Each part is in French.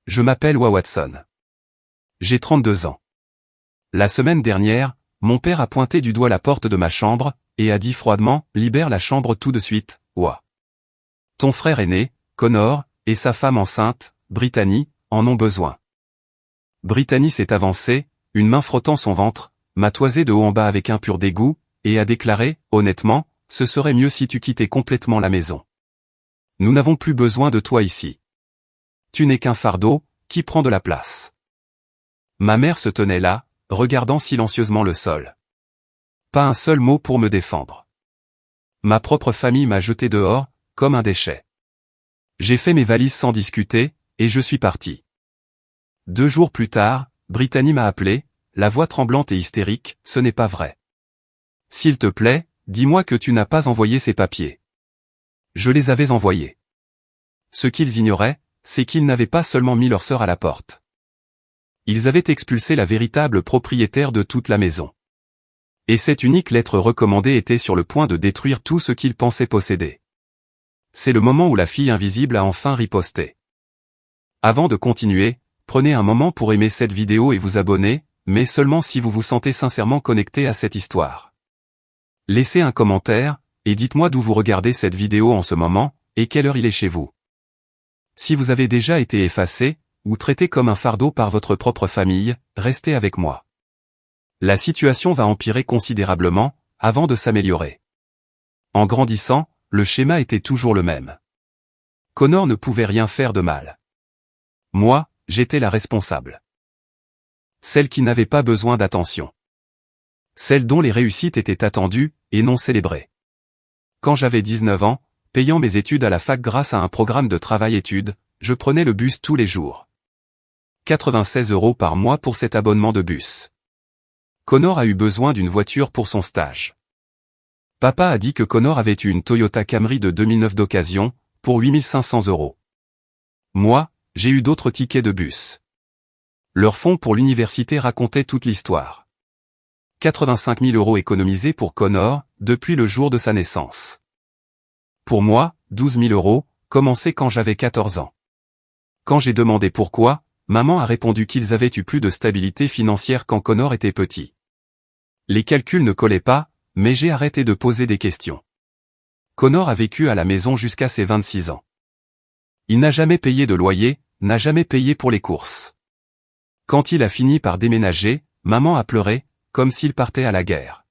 Je m'appelle Wa Watson. J'ai 32 ans. La semaine dernière, mon père a pointé du doigt la porte de ma chambre, et a dit froidement, « Libère la chambre tout de suite, Wa. Ton frère aîné, Connor, et sa femme enceinte, Brittany, en ont besoin. » Brittany s'est avancée, une main frottant son ventre, m'a toisé de haut en bas avec un pur dégoût, et a déclaré, « Honnêtement, ce serait mieux si tu quittais complètement la maison. Nous n'avons plus besoin de toi ici. Tu n'es qu'un fardeau, qui prend de la place. » Ma mère se tenait là, regardant silencieusement le sol. Pas un seul mot pour me défendre. Ma propre famille m'a jeté dehors, comme un déchet. J'ai fait mes valises sans discuter, et je suis parti. 2 jours plus tard, Brittany m'a appelé, la voix tremblante et hystérique, « Ce n'est pas vrai. S'il te plaît, dis-moi que tu n'as pas envoyé ces papiers. » Je les avais envoyés. Ce qu'ils ignoraient, c'est qu'ils n'avaient pas seulement mis leur sœur à la porte. Ils avaient expulsé la véritable propriétaire de toute la maison. Et cette unique lettre recommandée était sur le point de détruire tout ce qu'ils pensaient posséder. C'est le moment où la fille invisible a enfin riposté. Avant de continuer, prenez un moment pour aimer cette vidéo et vous abonner, mais seulement si vous vous sentez sincèrement connecté à cette histoire. Laissez un commentaire, et dites-moi d'où vous regardez cette vidéo en ce moment, et quelle heure il est chez vous. Si vous avez déjà été effacé, ou traité comme un fardeau par votre propre famille, restez avec moi. La situation va empirer considérablement, avant de s'améliorer. En grandissant, le schéma était toujours le même. Connor ne pouvait rien faire de mal. Moi, j'étais la responsable. Celle qui n'avait pas besoin d'attention. Celle dont les réussites étaient attendues, et non célébrées. Quand j'avais 19 ans, payant mes études à la fac grâce à un programme de travail-études, je prenais le bus tous les jours. 96 € par mois pour cet abonnement de bus. Connor a eu besoin d'une voiture pour son stage. Papa a dit que Connor avait eu une Toyota Camry de 2009 d'occasion, pour 8 500 €. Moi, j'ai eu d'autres tickets de bus. Leur fonds pour l'université racontait toute l'histoire. 85 000 € économisés pour Connor, depuis le jour de sa naissance. Pour moi, 12 000 € commençaient quand j'avais 14 ans. Quand j'ai demandé pourquoi, maman a répondu qu'ils avaient eu plus de stabilité financière quand Connor était petit. Les calculs ne collaient pas, mais j'ai arrêté de poser des questions. Connor a vécu à la maison jusqu'à ses 26 ans. Il n'a jamais payé de loyer, n'a jamais payé pour les courses. Quand il a fini par déménager, maman a pleuré, comme s'il partait à la guerre.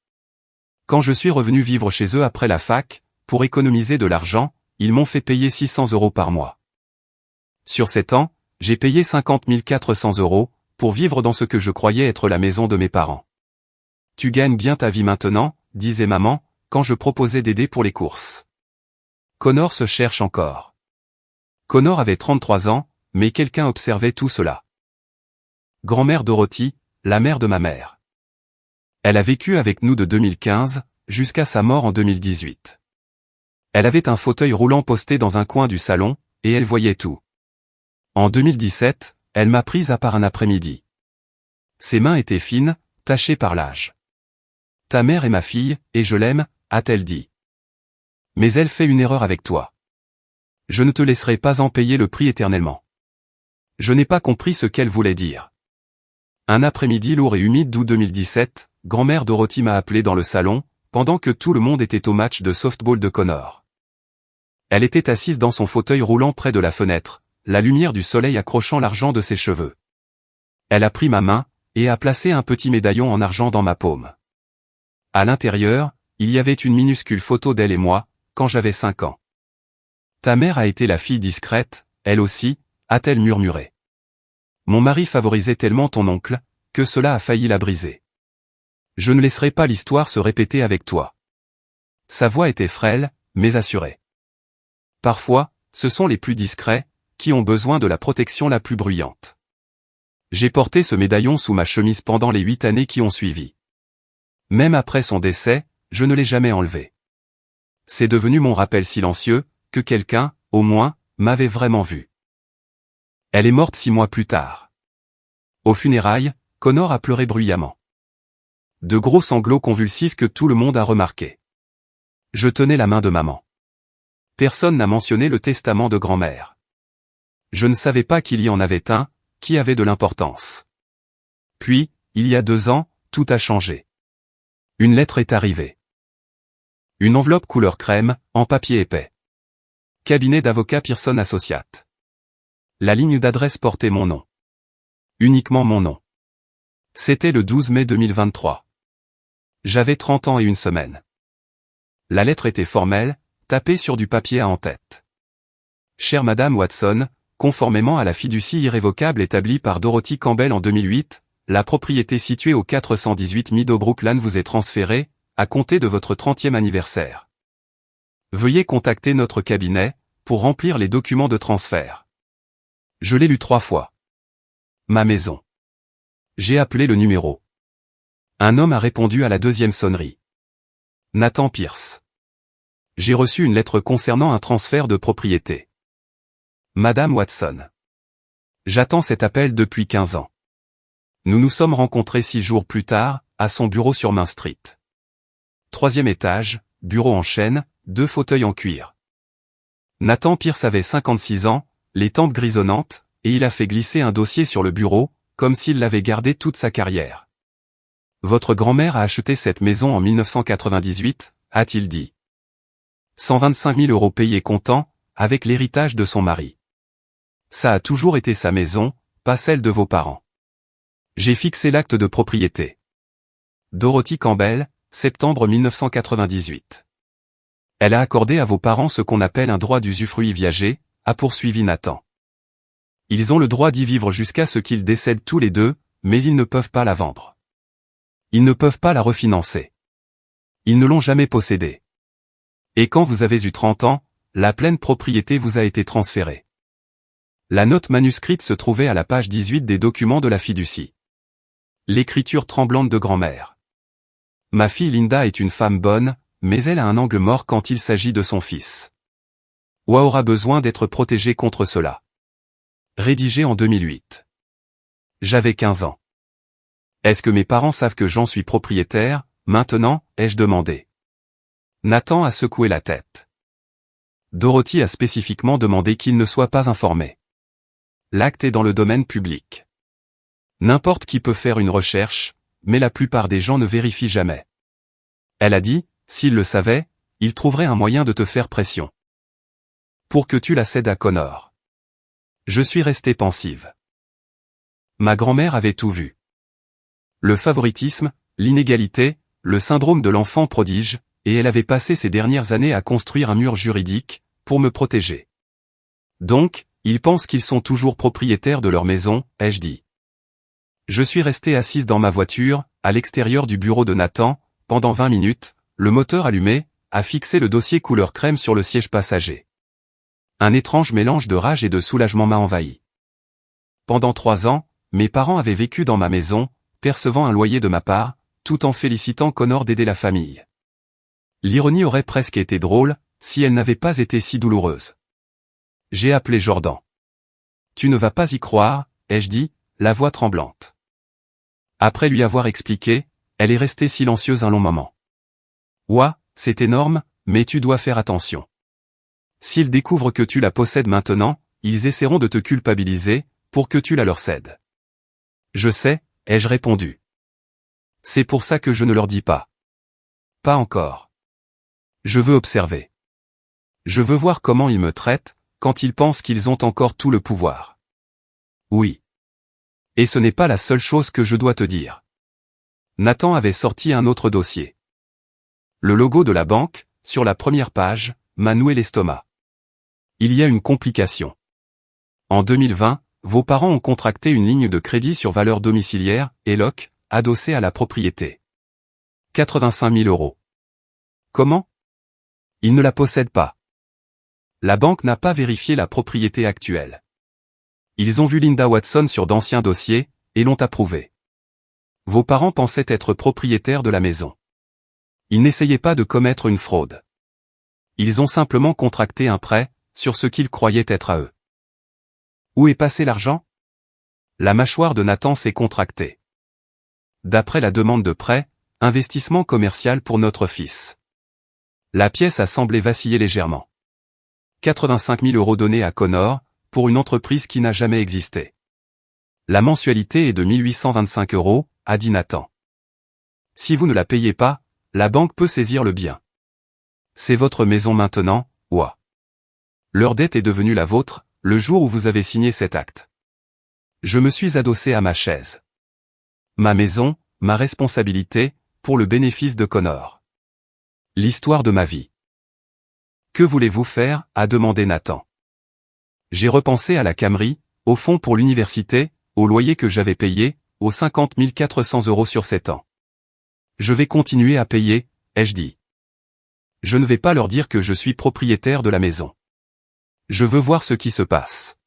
Quand je suis revenu vivre chez eux après la fac, pour économiser de l'argent, ils m'ont fait payer 600 € par mois. Sur 7 ans, j'ai payé 50 400 € pour vivre dans ce que je croyais être la maison de mes parents. « Tu gagnes bien ta vie maintenant », disait maman, quand je proposais d'aider pour les courses. Connor se cherche encore. Connor avait 33 ans, mais quelqu'un observait tout cela. Grand-mère Dorothy, la mère de ma mère. Elle a vécu avec nous de 2015, jusqu'à sa mort en 2018. Elle avait un fauteuil roulant posté dans un coin du salon, et elle voyait tout. En 2017, elle m'a prise à part un après-midi. Ses mains étaient fines, tachées par l'âge. « Ta mère est ma fille, et je l'aime », a-t-elle dit. « Mais elle fait une erreur avec toi. Je ne te laisserai pas en payer le prix éternellement. » Je n'ai pas compris ce qu'elle voulait dire. Un après-midi lourd et humide d'août 2017, grand-mère Dorothy m'a appelé dans le salon, pendant que tout le monde était au match de softball de Connor. Elle était assise dans son fauteuil roulant près de la fenêtre, la lumière du soleil accrochant l'argent de ses cheveux. Elle a pris ma main, et a placé un petit médaillon en argent dans ma paume. À l'intérieur, il y avait une minuscule photo d'elle et moi, quand j'avais 5 ans. « Ta mère a été la fille discrète, elle aussi », a-t-elle murmuré. « Mon mari favorisait tellement ton oncle, que cela a failli la briser. Je ne laisserai pas l'histoire se répéter avec toi. » Sa voix était frêle, mais assurée. Parfois, ce sont les plus discrets, qui ont besoin de la protection la plus bruyante. J'ai porté ce médaillon sous ma chemise pendant les 8 années qui ont suivi. Même après son décès, je ne l'ai jamais enlevé. C'est devenu mon rappel silencieux, que quelqu'un, au moins, m'avait vraiment vu. Elle est morte 6 mois plus tard. Aux funérailles, Connor a pleuré bruyamment. De gros sanglots convulsifs que tout le monde a remarqués. Je tenais la main de maman. Personne n'a mentionné le testament de grand-mère. Je ne savais pas qu'il y en avait un, qui avait de l'importance. Puis, il y a 2 ans, tout a changé. Une lettre est arrivée. Une enveloppe couleur crème, en papier épais. Cabinet d'avocat Pearson Associates. La ligne d'adresse portait mon nom. Uniquement mon nom. C'était le 12 mai 2023. J'avais 30 ans et 1 semaine. La lettre était formelle, tapée sur du papier à en-tête. Chère Madame Watson, conformément à la fiducie irrévocable établie par Dorothy Campbell en 2008, la propriété située au 418 Meadowbrook Lane vous est transférée, à compter de votre 30e anniversaire. Veuillez contacter notre cabinet, pour remplir les documents de transfert. Je l'ai lu 3 fois. Ma maison. J'ai appelé le numéro. Un homme a répondu à la 2e sonnerie. Nathan Pierce. J'ai reçu une lettre concernant un transfert de propriété. Madame Watson. J'attends cet appel depuis 15 ans. Nous nous sommes rencontrés 6 jours plus tard, à son bureau sur Main Street. 3e étage, bureau en chêne, 2 fauteuils en cuir. Nathan Pierce avait 56 ans, les tempes grisonnantes, et il a fait glisser un dossier sur le bureau, comme s'il l'avait gardé toute sa carrière. Votre grand-mère a acheté cette maison en 1998, a-t-il dit. 125 000 € payés comptant, avec l'héritage de son mari. Ça a toujours été sa maison, pas celle de vos parents. J'ai fixé l'acte de propriété. Dorothy Campbell, septembre 1998. Elle a accordé à vos parents ce qu'on appelle un droit d'usufruit viager, a poursuivi Nathan. Ils ont le droit d'y vivre jusqu'à ce qu'ils décèdent tous les deux, mais ils ne peuvent pas la vendre. Ils ne peuvent pas la refinancer. Ils ne l'ont jamais possédée. Et quand vous avez eu 30 ans, la pleine propriété vous a été transférée. La note manuscrite se trouvait à la page 18 des documents de la fiducie. L'écriture tremblante de grand-mère. Ma fille Linda est une femme bonne, mais elle a un angle mort quand il s'agit de son fils. Ou aura besoin d'être protégée contre cela. Rédigé en 2008. J'avais 15 ans. Est-ce que mes parents savent que j'en suis propriétaire, maintenant, ai-je demandé. Nathan a secoué la tête. Dorothy a spécifiquement demandé qu'il ne soit pas informé. L'acte est dans le domaine public. N'importe qui peut faire une recherche, mais la plupart des gens ne vérifient jamais. Elle a dit, s'il le savait, il trouverait un moyen de te faire pression. Pour que tu la cèdes à Connor. Je suis restée pensive. Ma grand-mère avait tout vu. Le favoritisme, l'inégalité, le syndrome de l'enfant prodige, et elle avait passé ces dernières années à construire un mur juridique, pour me protéger. Donc, ils pensent qu'ils sont toujours propriétaires de leur maison, ai-je dit. Je suis restée assise dans ma voiture, à l'extérieur du bureau de Nathan, pendant 20 minutes, le moteur allumé, à fixer le dossier couleur crème sur le siège passager. Un étrange mélange de rage et de soulagement m'a envahi. Pendant 3 ans, mes parents avaient vécu dans ma maison, percevant un loyer de ma part, tout en félicitant Connor d'aider la famille. L'ironie aurait presque été drôle, si elle n'avait pas été si douloureuse. J'ai appelé Jordan. Tu ne vas pas y croire, ai-je dit, la voix tremblante. Après lui avoir expliqué, elle est restée silencieuse un long moment. Ouah, c'est énorme, mais tu dois faire attention. S'ils découvrent que tu la possèdes maintenant, ils essaieront de te culpabiliser, pour que tu la leur cèdes. Je sais, ai-je répondu. C'est pour ça que je ne leur dis pas. Pas encore. Je veux observer. Je veux voir comment ils me traitent, quand ils pensent qu'ils ont encore tout le pouvoir. Oui. Et ce n'est pas la seule chose que je dois te dire. Nathan avait sorti un autre dossier. Le logo de la banque, sur la première page, m'a noué l'estomac. Il y a une complication. En 2020, vos parents ont contracté une ligne de crédit sur valeur domiciliaire, ELOC, adossée à la propriété. 85 000 €. Comment? Ils ne la possèdent pas. La banque n'a pas vérifié la propriété actuelle. Ils ont vu Linda Watson sur d'anciens dossiers, et l'ont approuvée. Vos parents pensaient être propriétaires de la maison. Ils n'essayaient pas de commettre une fraude. Ils ont simplement contracté un prêt, sur ce qu'ils croyaient être à eux. Où est passé l'argent? La mâchoire de Nathan s'est contractée. D'après la demande de prêt, investissement commercial pour notre fils. La pièce a semblé vaciller légèrement. 85 000 € donnés à Connor, pour une entreprise qui n'a jamais existé. La mensualité est de 1825 €, a dit Nathan. Si vous ne la payez pas, la banque peut saisir le bien. C'est votre maison maintenant, ouah. Leur dette est devenue la vôtre, le jour où vous avez signé cet acte. Je me suis adossé à ma chaise. Ma maison, ma responsabilité, pour le bénéfice de Connor. L'histoire de ma vie. Que voulez-vous faire, a demandé Nathan. J'ai repensé à la Camry, au fonds pour l'université, au loyer que j'avais payé, aux 50 400 € sur 7 ans. Je vais continuer à payer, ai-je dit. Je ne vais pas leur dire que je suis propriétaire de la maison. Je veux voir ce qui se passe.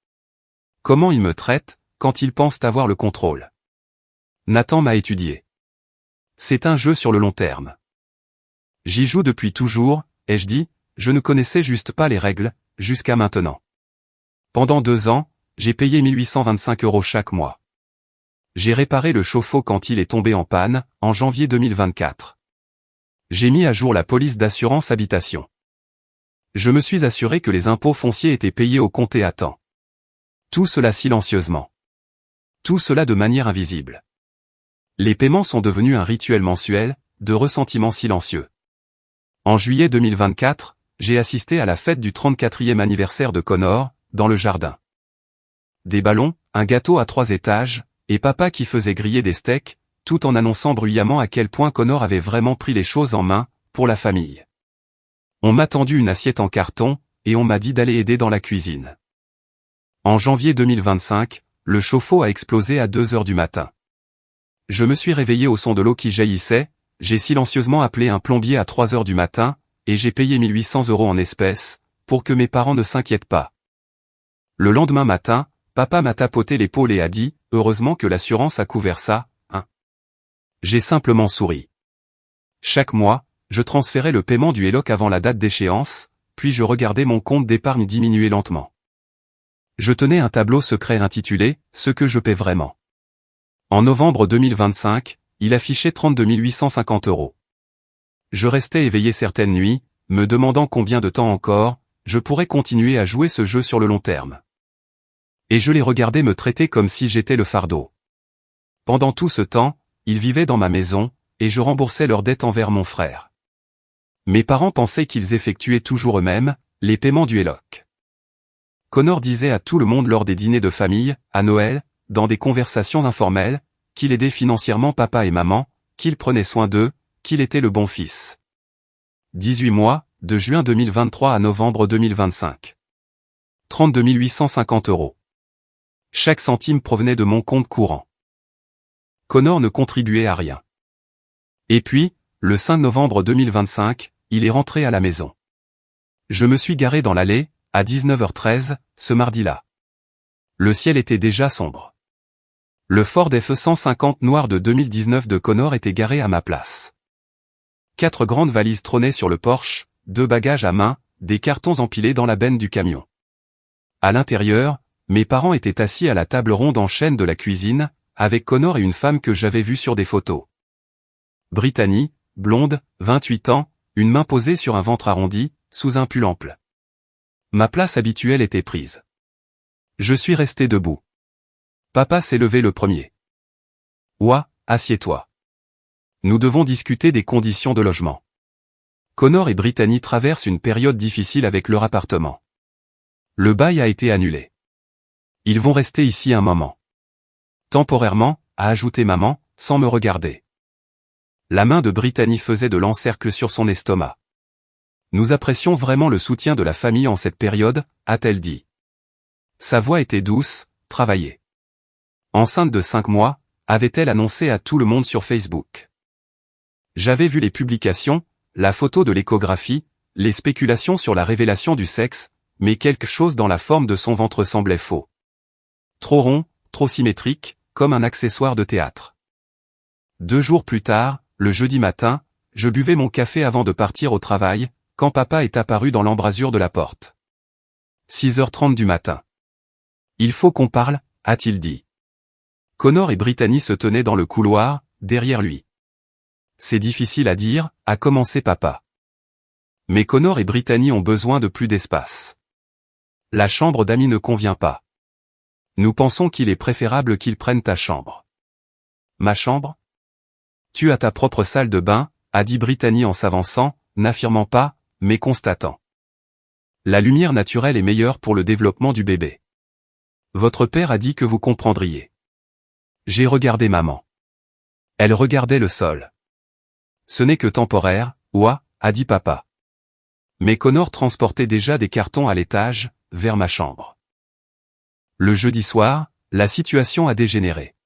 Comment ils me traitent, quand ils pensent avoir le contrôle. Nathan m'a étudié. C'est un jeu sur le long terme. J'y joue depuis toujours, ai-je dit, je ne connaissais juste pas les règles, jusqu'à maintenant. Pendant 2 ans, j'ai payé 1825 € chaque mois. J'ai réparé le chauffe-eau quand il est tombé en panne, en janvier 2024. J'ai mis à jour la police d'assurance habitation. Je me suis assuré que les impôts fonciers étaient payés au compte et à temps. Tout cela silencieusement. Tout cela de manière invisible. Les paiements sont devenus un rituel mensuel, de ressentiment silencieux. En juillet 2024, j'ai assisté à la fête du 34e anniversaire de Connor, dans le jardin. Des ballons, un gâteau à 3 étages, et papa qui faisait griller des steaks, tout en annonçant bruyamment à quel point Connor avait vraiment pris les choses en main, pour la famille. On m'a tendu une assiette en carton, et on m'a dit d'aller aider dans la cuisine. En janvier 2025, le chauffe-eau a explosé à 2 h du matin. Je me suis réveillé au son de l'eau qui jaillissait, j'ai silencieusement appelé un plombier à 3 h du matin, et j'ai payé 1800 € en espèces, pour que mes parents ne s'inquiètent pas. Le lendemain matin, papa m'a tapoté l'épaule et a dit, heureusement que l'assurance a couvert ça, hein. J'ai simplement souri. Chaque mois, je transférais le paiement du HELOC avant la date d'échéance, puis je regardais mon compte d'épargne diminuer lentement. Je tenais un tableau secret intitulé « Ce que je paie vraiment ». En novembre 2025, il affichait 32 850 €. Je restais éveillé certaines nuits, me demandant combien de temps encore, je pourrais continuer à jouer ce jeu sur le long terme. Et je les regardais me traiter comme si j'étais le fardeau. Pendant tout ce temps, ils vivaient dans ma maison, et je remboursais leurs dettes envers mon frère. Mes parents pensaient qu'ils effectuaient toujours eux-mêmes, les paiements du HELOC. Connor disait à tout le monde lors des dîners de famille, à Noël, dans des conversations informelles, qu'il aidait financièrement papa et maman, qu'il prenait soin d'eux, qu'il était le bon fils. 18 mois, de juin 2023 à novembre 2025. 32 850 €. Chaque centime provenait de mon compte courant. Connor ne contribuait à rien. Et puis, le 5 novembre 2025, il est rentré à la maison. Je me suis garé dans l'allée, à 19 h 13, ce mardi-là. Le ciel était déjà sombre. Le Ford F-150 noir de 2019 de Connor était garé à ma place. 4 grandes valises trônaient sur le porche, 2 bagages à main, des cartons empilés dans la benne du camion. À l'intérieur, mes parents étaient assis à la table ronde en chêne de la cuisine, avec Connor et une femme que j'avais vue sur des photos. Brittany, blonde, 28 ans, une main posée sur un ventre arrondi, sous un pull ample. Ma place habituelle était prise. Je suis resté debout. Papa s'est levé le premier. Ouah, assieds-toi. Nous devons discuter des conditions de logement. Connor et Brittany traversent une période difficile avec leur appartement. Le bail a été annulé. Ils vont rester ici un moment. Temporairement, a ajouté maman, sans me regarder. La main de Brittany faisait de l'encercle sur son estomac. Nous apprécions vraiment le soutien de la famille en cette période, a-t-elle dit. Sa voix était douce, travaillée. Enceinte de 5 mois, avait-elle annoncé à tout le monde sur Facebook. J'avais vu les publications, la photo de l'échographie, les spéculations sur la révélation du sexe, mais quelque chose dans la forme de son ventre semblait faux. Trop rond, trop symétrique, comme un accessoire de théâtre. 2 jours plus tard, le jeudi matin, je buvais mon café avant de partir au travail, quand papa est apparu dans l'embrasure de la porte. 6 h 30 du matin. Il faut qu'on parle, a-t-il dit. Connor et Brittany se tenaient dans le couloir, derrière lui. C'est difficile à dire, a commencé papa. Mais Connor et Brittany ont besoin de plus d'espace. La chambre d'Amy ne convient pas. Nous pensons qu'il est préférable qu'il prenne ta chambre. Ma chambre? Tu as ta propre salle de bain, a dit Brittany en s'avançant, n'affirmant pas, mais constatant. La lumière naturelle est meilleure pour le développement du bébé. Votre père a dit que vous comprendriez. J'ai regardé maman. Elle regardait le sol. Ce n'est que temporaire, ouah, a dit papa. Mais Connor transportait déjà des cartons à l'étage, vers ma chambre. Le jeudi soir, la situation a dégénéré.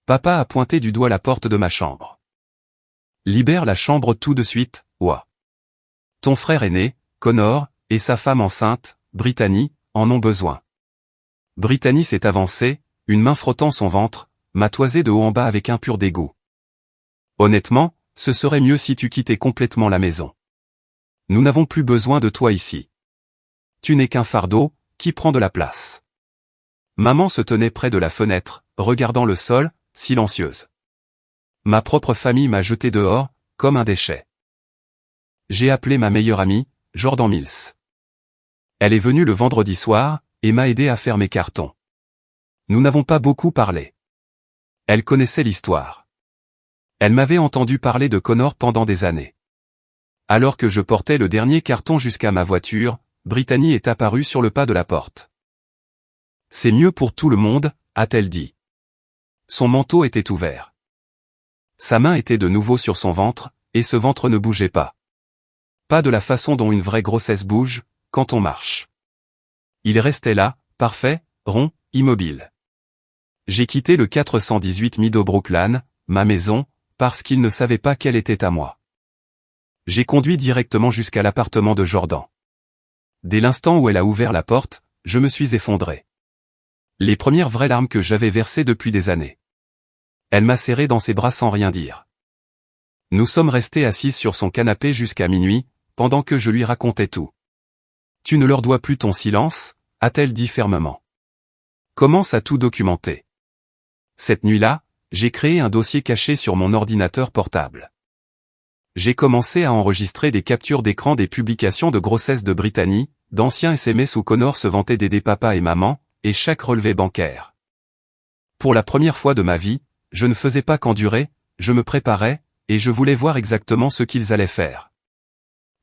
Papa a pointé du doigt la porte de ma chambre. Libère la chambre tout de suite, ouah. Ton frère aîné, Connor, et sa femme enceinte, Brittany, en ont besoin. Brittany s'est avancée, une main frottant son ventre, m'a toisé de haut en bas avec un pur dégoût. Honnêtement, ce serait mieux si tu quittais complètement la maison. Nous n'avons plus besoin de toi ici. Tu n'es qu'un fardeau, qui prend de la place. Maman se tenait près de la fenêtre, regardant le sol, silencieuse. Ma propre famille m'a jeté dehors, comme un déchet. J'ai appelé ma meilleure amie, Jordan Mills. Elle est venue le vendredi soir, et m'a aidé à faire mes cartons. Nous n'avons pas beaucoup parlé. Elle connaissait l'histoire. Elle m'avait entendu parler de Connor pendant des années. Alors que je portais le dernier carton jusqu'à ma voiture, Brittany est apparue sur le pas de la porte. C'est mieux pour tout le monde, a-t-elle dit. Son manteau était ouvert. Sa main était de nouveau sur son ventre, et ce ventre ne bougeait pas. Pas de la façon dont une vraie grossesse bouge, quand on marche. Il restait là, parfait, rond, immobile. J'ai quitté le 418 Meadowbrook Lane, ma maison, parce qu'il ne savait pas qu'elle était à moi. J'ai conduit directement jusqu'à l'appartement de Jordan. Dès l'instant où elle a ouvert la porte, je me suis effondré. Les premières vraies larmes que j'avais versées depuis des années. Elle m'a serré dans ses bras sans rien dire. Nous sommes restés assises sur son canapé jusqu'à minuit, pendant que je lui racontais tout. Tu ne leur dois plus ton silence, a-t-elle dit fermement. Commence à tout documenter. Cette nuit-là, j'ai créé un dossier caché sur mon ordinateur portable. J'ai commencé à enregistrer des captures d'écran des publications de grossesse de Brittany, d'anciens SMS où Connor se vantait d'aider papa et maman, et chaque relevé bancaire. Pour la première fois de ma vie, je ne faisais pas qu'endurer, je me préparais, et je voulais voir exactement ce qu'ils allaient faire.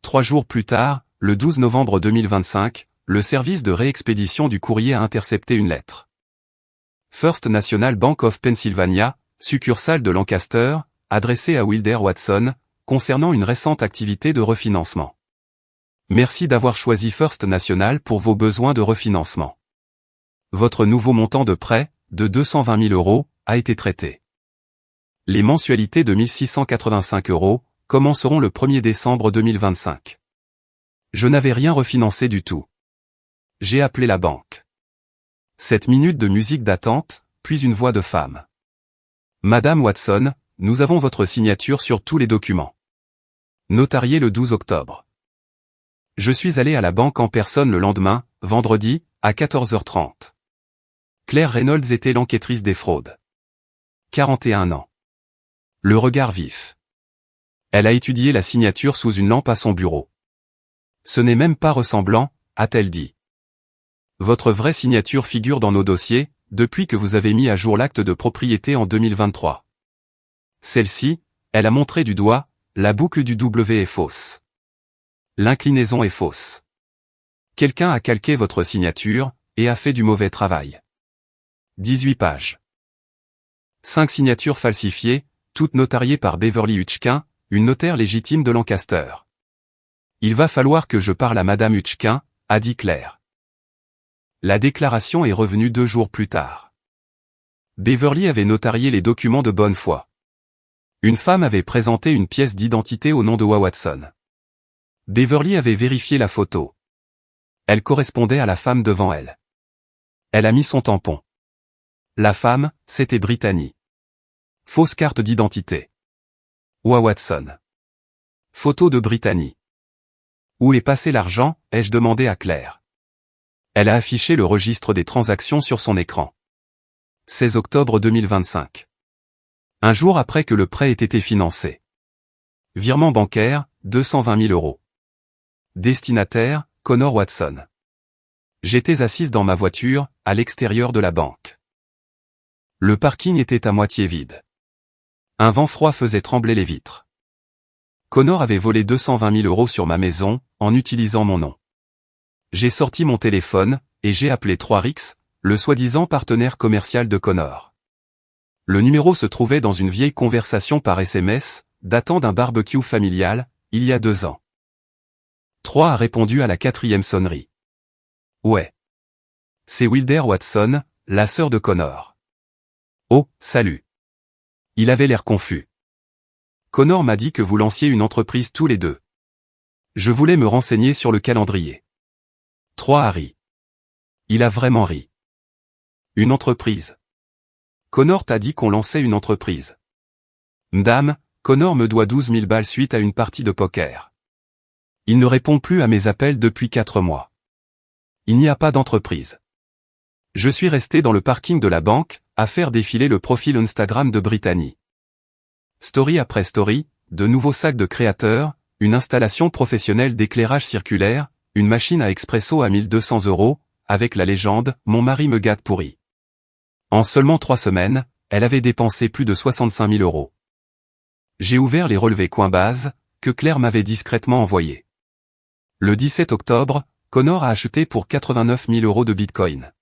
3 jours plus tard, le 12 novembre 2025, le service de réexpédition du courrier a intercepté une lettre. First National Bank of Pennsylvania, succursale de Lancaster, adressée à Wilder Watson, concernant une récente activité de refinancement. Merci d'avoir choisi First National pour vos besoins de refinancement. Votre nouveau montant de prêt, de 220 000 €, a été traité. Les mensualités de 1 685 € commenceront le 1er décembre 2025. Je n'avais rien refinancé du tout. J'ai appelé la banque. 7 minutes de musique d'attente, puis une voix de femme. Madame Watson, nous avons votre signature sur tous les documents. Notarié le 12 octobre. Je suis allé à la banque en personne le lendemain, vendredi, à 14h30. Claire Reynolds était l'enquêtrice des fraudes. 41 ans. Le regard vif. Elle a étudié la signature sous une lampe à son bureau. Ce n'est même pas ressemblant, a-t-elle dit. Votre vraie signature figure dans nos dossiers, depuis que vous avez mis à jour l'acte de propriété en 2023. Celle-ci, elle a montré du doigt, la boucle du W est fausse. L'inclinaison est fausse. Quelqu'un a calqué votre signature, et a fait du mauvais travail. 18 pages. 5 signatures falsifiées, toutes notariées par Beverly Hutchkin, une notaire légitime de Lancaster. Il va falloir que je parle à Madame Hutchkin, a dit Claire. La déclaration est revenue 2 jours plus tard. Beverly avait notarié les documents de bonne foi. Une femme avait présenté une pièce d'identité au nom de Watson. Beverly avait vérifié la photo. Elle correspondait à la femme devant elle. Elle a mis son tampon. La femme, c'était Brittany. Fausse carte d'identité. Watson. Photo de Brittany. Où est passé l'argent, ai-je demandé à Claire. Elle a affiché le registre des transactions sur son écran. 16 octobre 2025. Un jour après que le prêt ait été financé. Virement bancaire, 220 000 €. Destinataire, Connor Watson. J'étais assise dans ma voiture, à l'extérieur de la banque. Le parking était à moitié vide. Un vent froid faisait trembler les vitres. Connor avait volé 220 000 € sur ma maison, en utilisant mon nom. J'ai sorti mon téléphone, et j'ai appelé 3Rix, le soi-disant partenaire commercial de Connor. Le numéro se trouvait dans une vieille conversation par SMS, datant d'un barbecue familial, il y a 2 ans. 3 a répondu à la 4e sonnerie. Ouais. C'est Wilder Watson, la sœur de Connor. Oh, salut. Il avait l'air confus. Connor m'a dit que vous lanciez une entreprise tous les deux. Je voulais me renseigner sur le calendrier. 3 a ri. Il a vraiment ri. Une entreprise. Connor t'a dit qu'on lançait une entreprise. M'dame, Connor me doit 12 000 balles suite à une partie de poker. Il ne répond plus à mes appels depuis 4 mois. Il n'y a pas d'entreprise. Je suis resté dans le parking de la banque, à faire défiler le profil Instagram de Brittany. Story après story, de nouveaux sacs de créateurs, une installation professionnelle d'éclairage circulaire, une machine à expresso à 1200 €, avec la légende « Mon mari me gâte pourri ». En seulement 3 semaines, elle avait dépensé plus de 65 000 €. J'ai ouvert les relevés Coinbase, que Claire m'avait discrètement envoyés. Le 17 octobre, Connor a acheté pour 89 000 € de Bitcoin.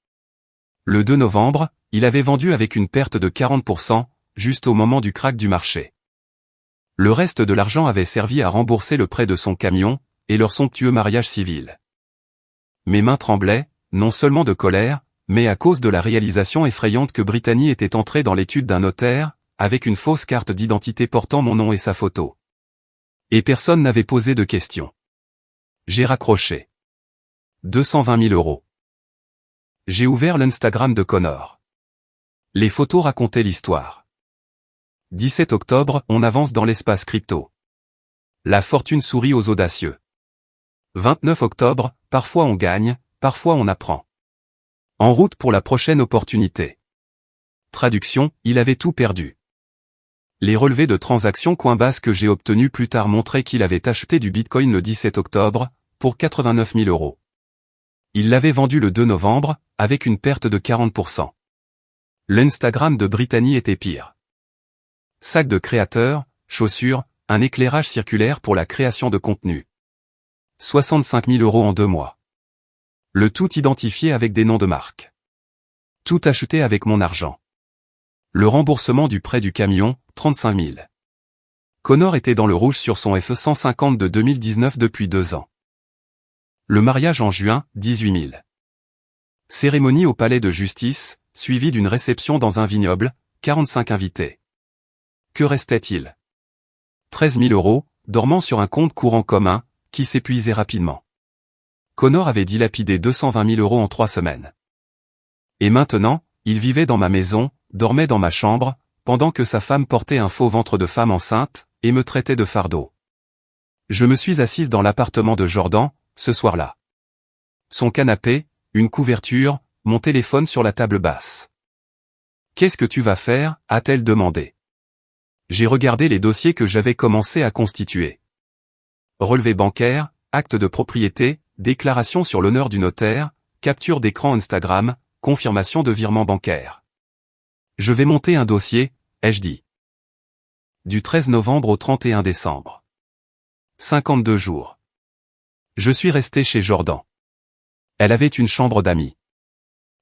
Le 2 novembre, il avait vendu avec une perte de 40%, juste au moment du krach du marché. Le reste de l'argent avait servi à rembourser le prêt de son camion, et leur somptueux mariage civil. Mes mains tremblaient, non seulement de colère, mais à cause de la réalisation effrayante que Brittany était entrée dans l'étude d'un notaire, avec une fausse carte d'identité portant mon nom et sa photo. Et personne n'avait posé de questions. J'ai raccroché. 220 000 €. J'ai ouvert l'Instagram de Connor. Les photos racontaient l'histoire. 17 octobre, on avance dans l'espace crypto. La fortune sourit aux audacieux. 29 octobre, parfois on gagne, parfois on apprend. En route pour la prochaine opportunité. Traduction, il avait tout perdu. Les relevés de transactions Coinbase que j'ai obtenus plus tard montraient qu'il avait acheté du Bitcoin le 17 octobre, pour 89 000 €. Il l'avait vendu le 2 novembre, avec une perte de 40%. L'Instagram de Brittany était pire. Sac de créateur, chaussures, un éclairage circulaire pour la création de contenu. 65 000 € en 2 mois. Le tout identifié avec des noms de marque. Tout acheté avec mon argent. Le remboursement du prêt du camion, 35 000. Connor était dans le rouge sur son FE150 de 2019 depuis 2 ans. Le mariage en juin, 18 000. Cérémonie au palais de justice, suivie d'une réception dans un vignoble, 45 invités. Que restait-il? 13 000 €, dormant sur un compte courant commun, qui s'épuisait rapidement. Connor avait dilapidé 220 000 € en 3 semaines. Et maintenant, il vivait dans ma maison, dormait dans ma chambre, pendant que sa femme portait un faux ventre de femme enceinte, et me traitait de fardeau. Je me suis assise dans l'appartement de Jordan, ce soir-là. Son canapé, une couverture, mon téléphone sur la table basse. « Qu'est-ce que tu vas faire ?» a-t-elle demandé. J'ai regardé les dossiers que j'avais commencé à constituer. Relevé bancaire, acte de propriété, déclaration sur l'honneur du notaire, capture d'écran Instagram, confirmation de virement bancaire. Je vais monter un dossier, ai-je dit. Du 13 novembre au 31 décembre. 52 jours. Je suis resté chez Jordan. Elle avait une chambre d'amis.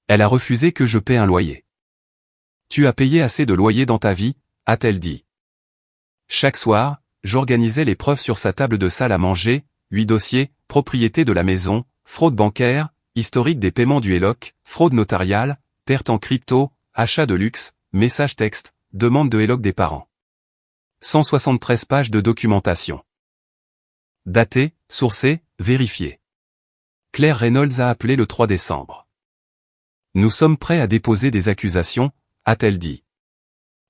Elle a refusé que je paie un loyer. Tu as payé assez de loyer dans ta vie, a-t-elle dit. Chaque soir, j'organisais les preuves sur sa table de salle à manger, 8 dossiers, propriété de la maison, fraude bancaire, historique des paiements du HELOC, fraude notariale, perte en crypto, achat de luxe, message texte, demande de HELOC des parents. 173 pages de documentation. Daté, sourcé, vérifié. Claire Reynolds a appelé le 3 décembre. Nous sommes prêts à déposer des accusations, a-t-elle dit.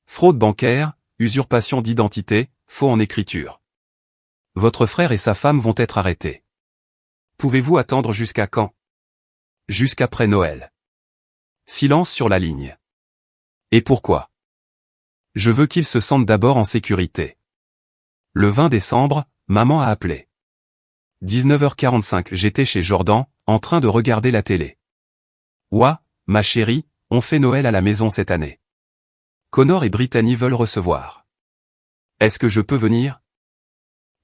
Fraude bancaire, usurpation d'identité, faux en écriture. Votre frère et sa femme vont être arrêtés. Pouvez-vous attendre jusqu'à quand? Jusqu'après Noël. Silence sur la ligne. Et pourquoi? Je veux qu'ils se sentent d'abord en sécurité. Le 20 décembre, maman a appelé. 19h45, j'étais chez Jordan, en train de regarder la télé. Ouah, ma chérie, on fait Noël à la maison cette année. Connor et Brittany veulent recevoir. Est-ce que je peux venir?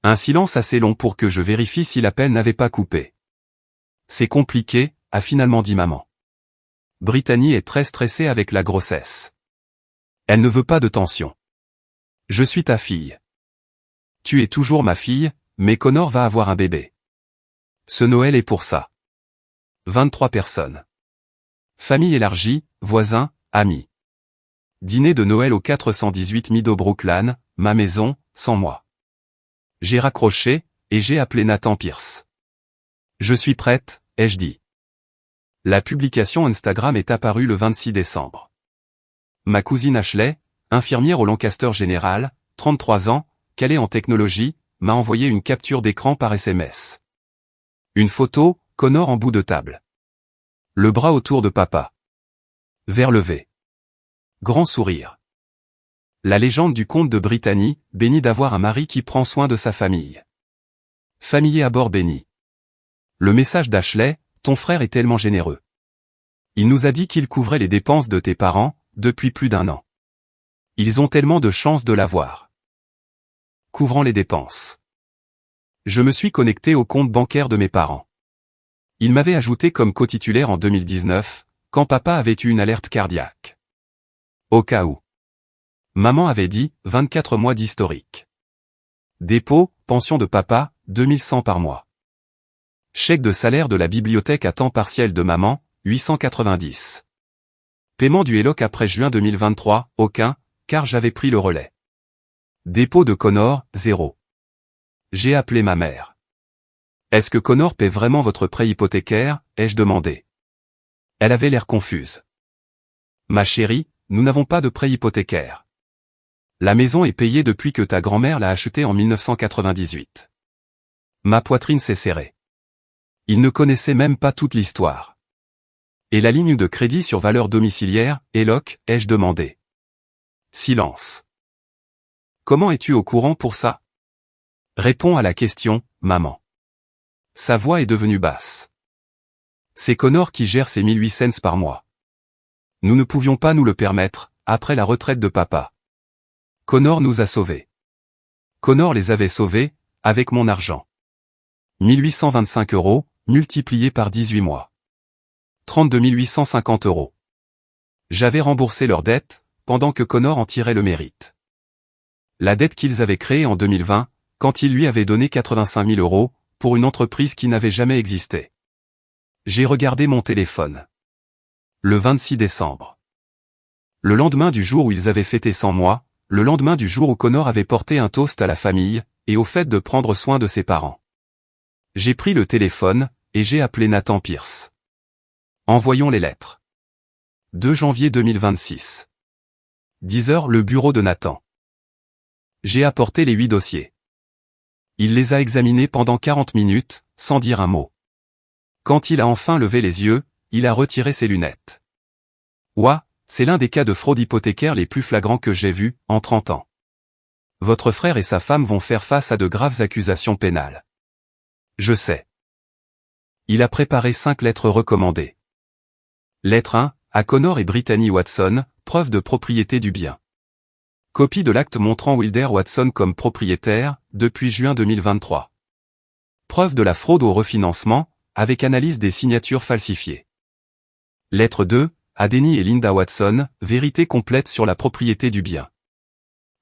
Un silence assez long pour que je vérifie si l'appel n'avait pas coupé. C'est compliqué, a finalement dit maman. Brittany est très stressée avec la grossesse. Elle ne veut pas de tension. Je suis ta fille. Tu es toujours ma fille, mais Connor va avoir un bébé. Ce Noël est pour ça. 23 personnes. Famille élargie, voisins, amis. Dîner de Noël au 418 Meadowbrook Lane, ma maison, sans moi. J'ai raccroché, et j'ai appelé Nathan Pierce. Je suis prête, ai-je dit. La publication Instagram est apparue le 26 décembre. Ma cousine Ashley, infirmière au Lancaster General, 33 ans, calée en technologie, m'a envoyé une capture d'écran par SMS. Une photo, Connor en bout de table. Le bras autour de papa. Vers levé. Grand sourire. La légende du comte de Brittany, béni d'avoir un mari qui prend soin de sa famille. Famille à bord béni. Le message d'Ashley, ton frère est tellement généreux. Il nous a dit qu'il couvrait les dépenses de tes parents, depuis plus d'1 an. Ils ont tellement de chance de l'avoir. Couvrant les dépenses. Je me suis connecté au compte bancaire de mes parents. Ils m'avaient ajouté comme cotitulaire en 2019, quand papa avait eu une alerte cardiaque. Au cas où. Maman avait dit, 24 mois d'historique. Dépôt, pension de papa, 2100 par mois. Chèque de salaire de la bibliothèque à temps partiel de maman, 890. Paiement du HELOC après juin 2023, aucun, car j'avais pris le relais. Dépôt de Connor, 0. J'ai appelé ma mère. Est-ce que Connor paie vraiment votre prêt hypothécaire, ai-je demandé. Elle avait l'air confuse. Ma chérie, nous n'avons pas de prêt hypothécaire. La maison est payée depuis que ta grand-mère l'a achetée en 1998. Ma poitrine s'est serrée. Il ne connaissait même pas toute l'histoire. Et la ligne de crédit sur valeur domiciliaire, HELOC, ai-je demandé. Silence. Comment es-tu au courant pour ça? Réponds à la question, maman. Sa voix est devenue basse. C'est Connor qui gère ses 1800 cents par mois. Nous ne pouvions pas nous le permettre, après la retraite de papa. Connor nous a sauvés. Connor les avait sauvés, avec mon argent. 1825 €, multiplié par 18 mois. 32 850 €. J'avais remboursé leur dette, pendant que Connor en tirait le mérite. La dette qu'ils avaient créée en 2020, quand il lui avait donné 85 000 €, pour une entreprise qui n'avait jamais existé. J'ai regardé mon téléphone. Le 26 décembre. Le lendemain du jour où ils avaient fêté 100 mois, le lendemain du jour où Connor avait porté un toast à la famille, et au fait de prendre soin de ses parents. J'ai pris le téléphone, et j'ai appelé Nathan Pierce. Envoyons les lettres. 2 janvier 2026. 10 h le bureau de Nathan. J'ai apporté les 8 dossiers. Il les a examinés pendant 40 minutes, sans dire un mot. Quand il a enfin levé les yeux, il a retiré ses lunettes. Ouah, c'est l'un des cas de fraude hypothécaire les plus flagrants que j'ai vus, en 30 ans. Votre frère et sa femme vont faire face à de graves accusations pénales. Je sais. Il a préparé 5 lettres recommandées. Lettre 1, à Connor et Brittany Watson, preuve de propriété du bien. Copie de l'acte montrant Wilder Watson comme propriétaire, depuis juin 2023. Preuve de la fraude au refinancement, avec analyse des signatures falsifiées. Lettre 2, à Denny et Linda Watson, vérité complète sur la propriété du bien.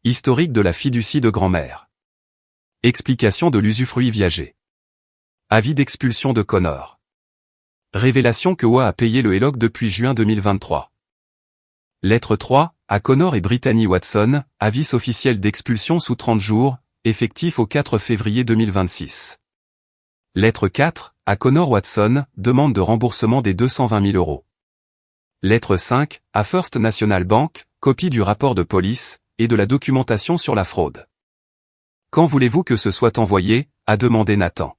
Historique de la fiducie de grand-mère. Explication de l'usufruit viager. Avis d'expulsion de Connor. Révélation que OA a payé le HELOC depuis juin 2023. Lettre 3, à Connor et Brittany Watson, avis officiel d'expulsion sous 30 jours, effectif au 4 février 2026. Lettre 4, à Connor Watson, demande de remboursement des 220 000 €. Lettre 5, à First National Bank, copie du rapport de police, et de la documentation sur la fraude. Quand voulez-vous que ce soit envoyé, a demandé Nathan.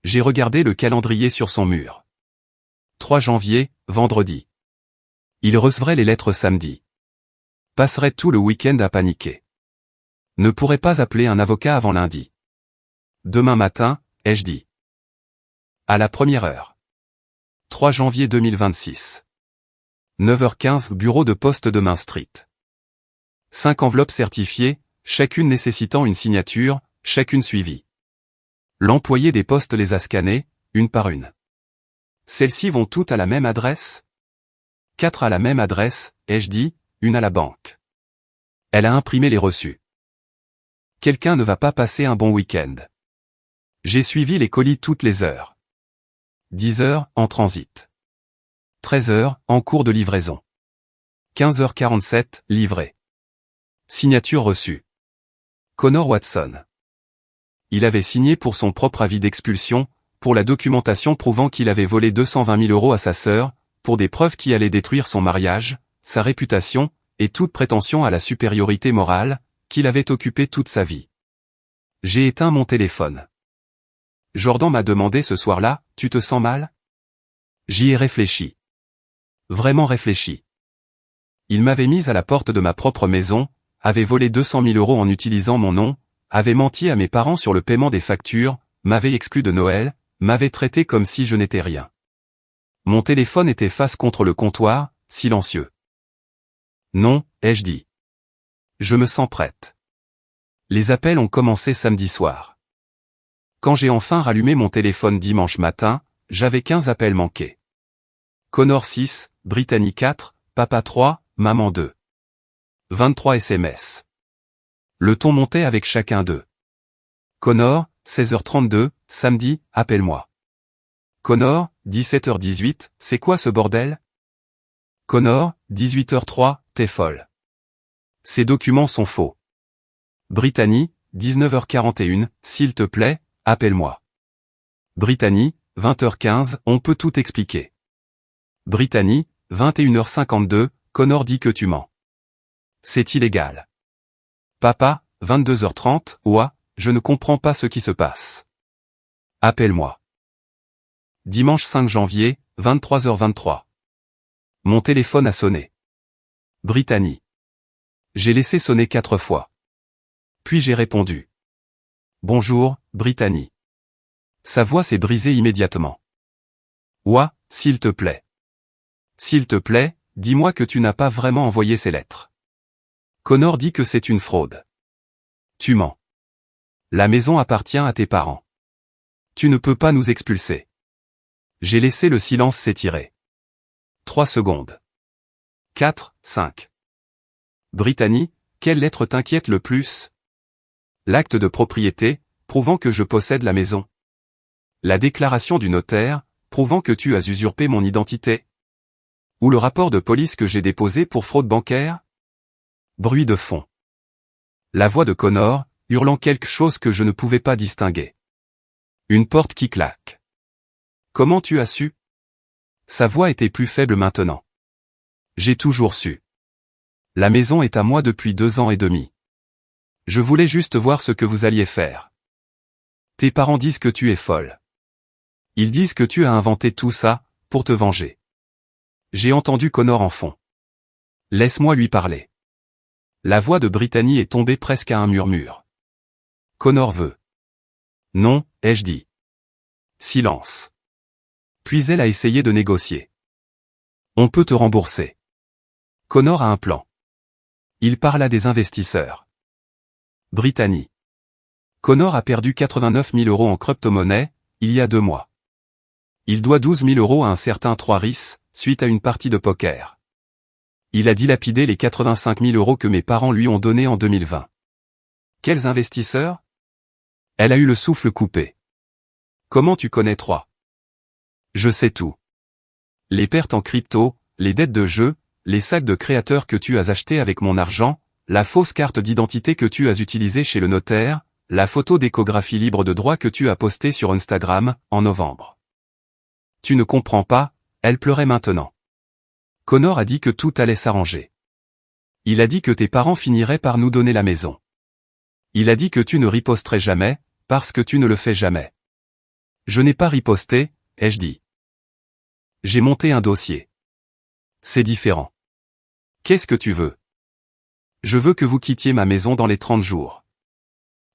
J'ai regardé le calendrier sur son mur. 3 janvier, vendredi. Il recevrait les lettres samedi. Passerait tout le week-end à paniquer. Ne pourrait pas appeler un avocat avant lundi. Demain matin, ai-je dit. À la première heure. 3 janvier 2026. 9h15 Bureau de poste de Main Street. 5 enveloppes certifiées, chacune nécessitant une signature, chacune suivie. L'employé des postes les a scannées, une par une. Celles-ci vont toutes à la même adresse? 4 à la même adresse, ai-je dit, une à la banque. Elle a imprimé les reçus. Quelqu'un ne va pas passer un bon week-end. J'ai suivi les colis toutes les heures. 10h, en transit. 13h, en cours de livraison. 15h47, livré. Signature reçue. Connor Watson. Il avait signé pour son propre avis d'expulsion, pour la documentation prouvant qu'il avait volé 220 000 € à sa sœur, pour des preuves qui allaient détruire son mariage, sa réputation, et toute prétention à la supériorité morale, qu'il avait occupé toute sa vie. J'ai éteint mon téléphone. Jordan m'a demandé ce soir-là, « Tu te sens mal ?» J'y ai réfléchi. Vraiment réfléchi. Il m'avait mise à la porte de ma propre maison, avait volé 200 000 € en utilisant mon nom, avait menti à mes parents sur le paiement des factures, m'avait exclu de Noël, m'avait traité comme si je n'étais rien. Mon téléphone était face contre le comptoir, silencieux. Non, ai-je dit. Je me sens prête. Les appels ont commencé samedi soir. Quand j'ai enfin rallumé mon téléphone dimanche matin, j'avais 15 appels manqués. Connor 6, Brittany 4, Papa 3, Maman 2. 23 SMS. Le ton montait avec chacun d'eux. Connor, 16h32, samedi, appelle-moi. Connor, 17h18, c'est quoi ce bordel? Connor, 18h03, t'es folle. Ces documents sont faux. Brittany, 19h41, s'il te plaît, appelle-moi. Brittany, 20h15, on peut tout expliquer. Brittany, 21h52, Connor dit que tu mens. C'est illégal. Papa, 22h30, ouah, je ne comprends pas ce qui se passe. Appelle-moi. Dimanche 5 janvier, 23h23. Mon téléphone a sonné. Brittany. J'ai laissé sonner 4 fois. Puis j'ai répondu. Bonjour, Brittany. Sa voix s'est brisée immédiatement. Ouah, s'il te plaît. S'il te plaît, dis-moi que tu n'as pas vraiment envoyé ces lettres. Connor dit que c'est une fraude. Tu mens. La maison appartient à tes parents. Tu ne peux pas nous expulser. J'ai laissé le silence s'étirer. 3 secondes. 4, 5. Brittany, quelle lettre t'inquiète le plus? L'acte de propriété, prouvant que je possède la maison. La déclaration du notaire, prouvant que tu as usurpé mon identité. Ou le rapport de police que j'ai déposé pour fraude bancaire? Bruit de fond. La voix de Connor, hurlant quelque chose que je ne pouvais pas distinguer. Une porte qui claque. Comment tu as su? Sa voix était plus faible maintenant. J'ai toujours su. La maison est à moi depuis 2 ans et demi. Je voulais juste voir ce que vous alliez faire. Tes parents disent que tu es folle. Ils disent que tu as inventé tout ça, pour te venger. J'ai entendu Connor en fond. Laisse-moi lui parler. La voix de Brittany est tombée presque à un murmure. Connor veut. Non, ai-je dit. Silence. Puis elle a essayé de négocier. On peut te rembourser. Connor a un plan. Il parle à des investisseurs. Brittany. Connor a perdu 89 000 € en crypto-monnaie, il y a 2 mois. Il doit 12 000 € à un certain Troyes, suite à une partie de poker. Il a dilapidé les 85 000 € que mes parents lui ont donnés en 2020. Quels investisseurs? Elle a eu le souffle coupé. Comment tu connais Troyes? Je sais tout. Les pertes en crypto, les dettes de jeu, les sacs de créateurs que tu as achetés avec mon argent, la fausse carte d'identité que tu as utilisée chez le notaire, la photo d'échographie libre de droit que tu as postée sur Instagram, en novembre. Tu ne comprends pas, elle pleurait maintenant. Connor a dit que tout allait s'arranger. Il a dit que tes parents finiraient par nous donner la maison. Il a dit que tu ne riposterais jamais, parce que tu ne le fais jamais. Je n'ai pas riposté, ai-je dit. J'ai monté un dossier. C'est différent. Qu'est-ce que tu veux? Je veux que vous quittiez ma maison dans les 30 jours.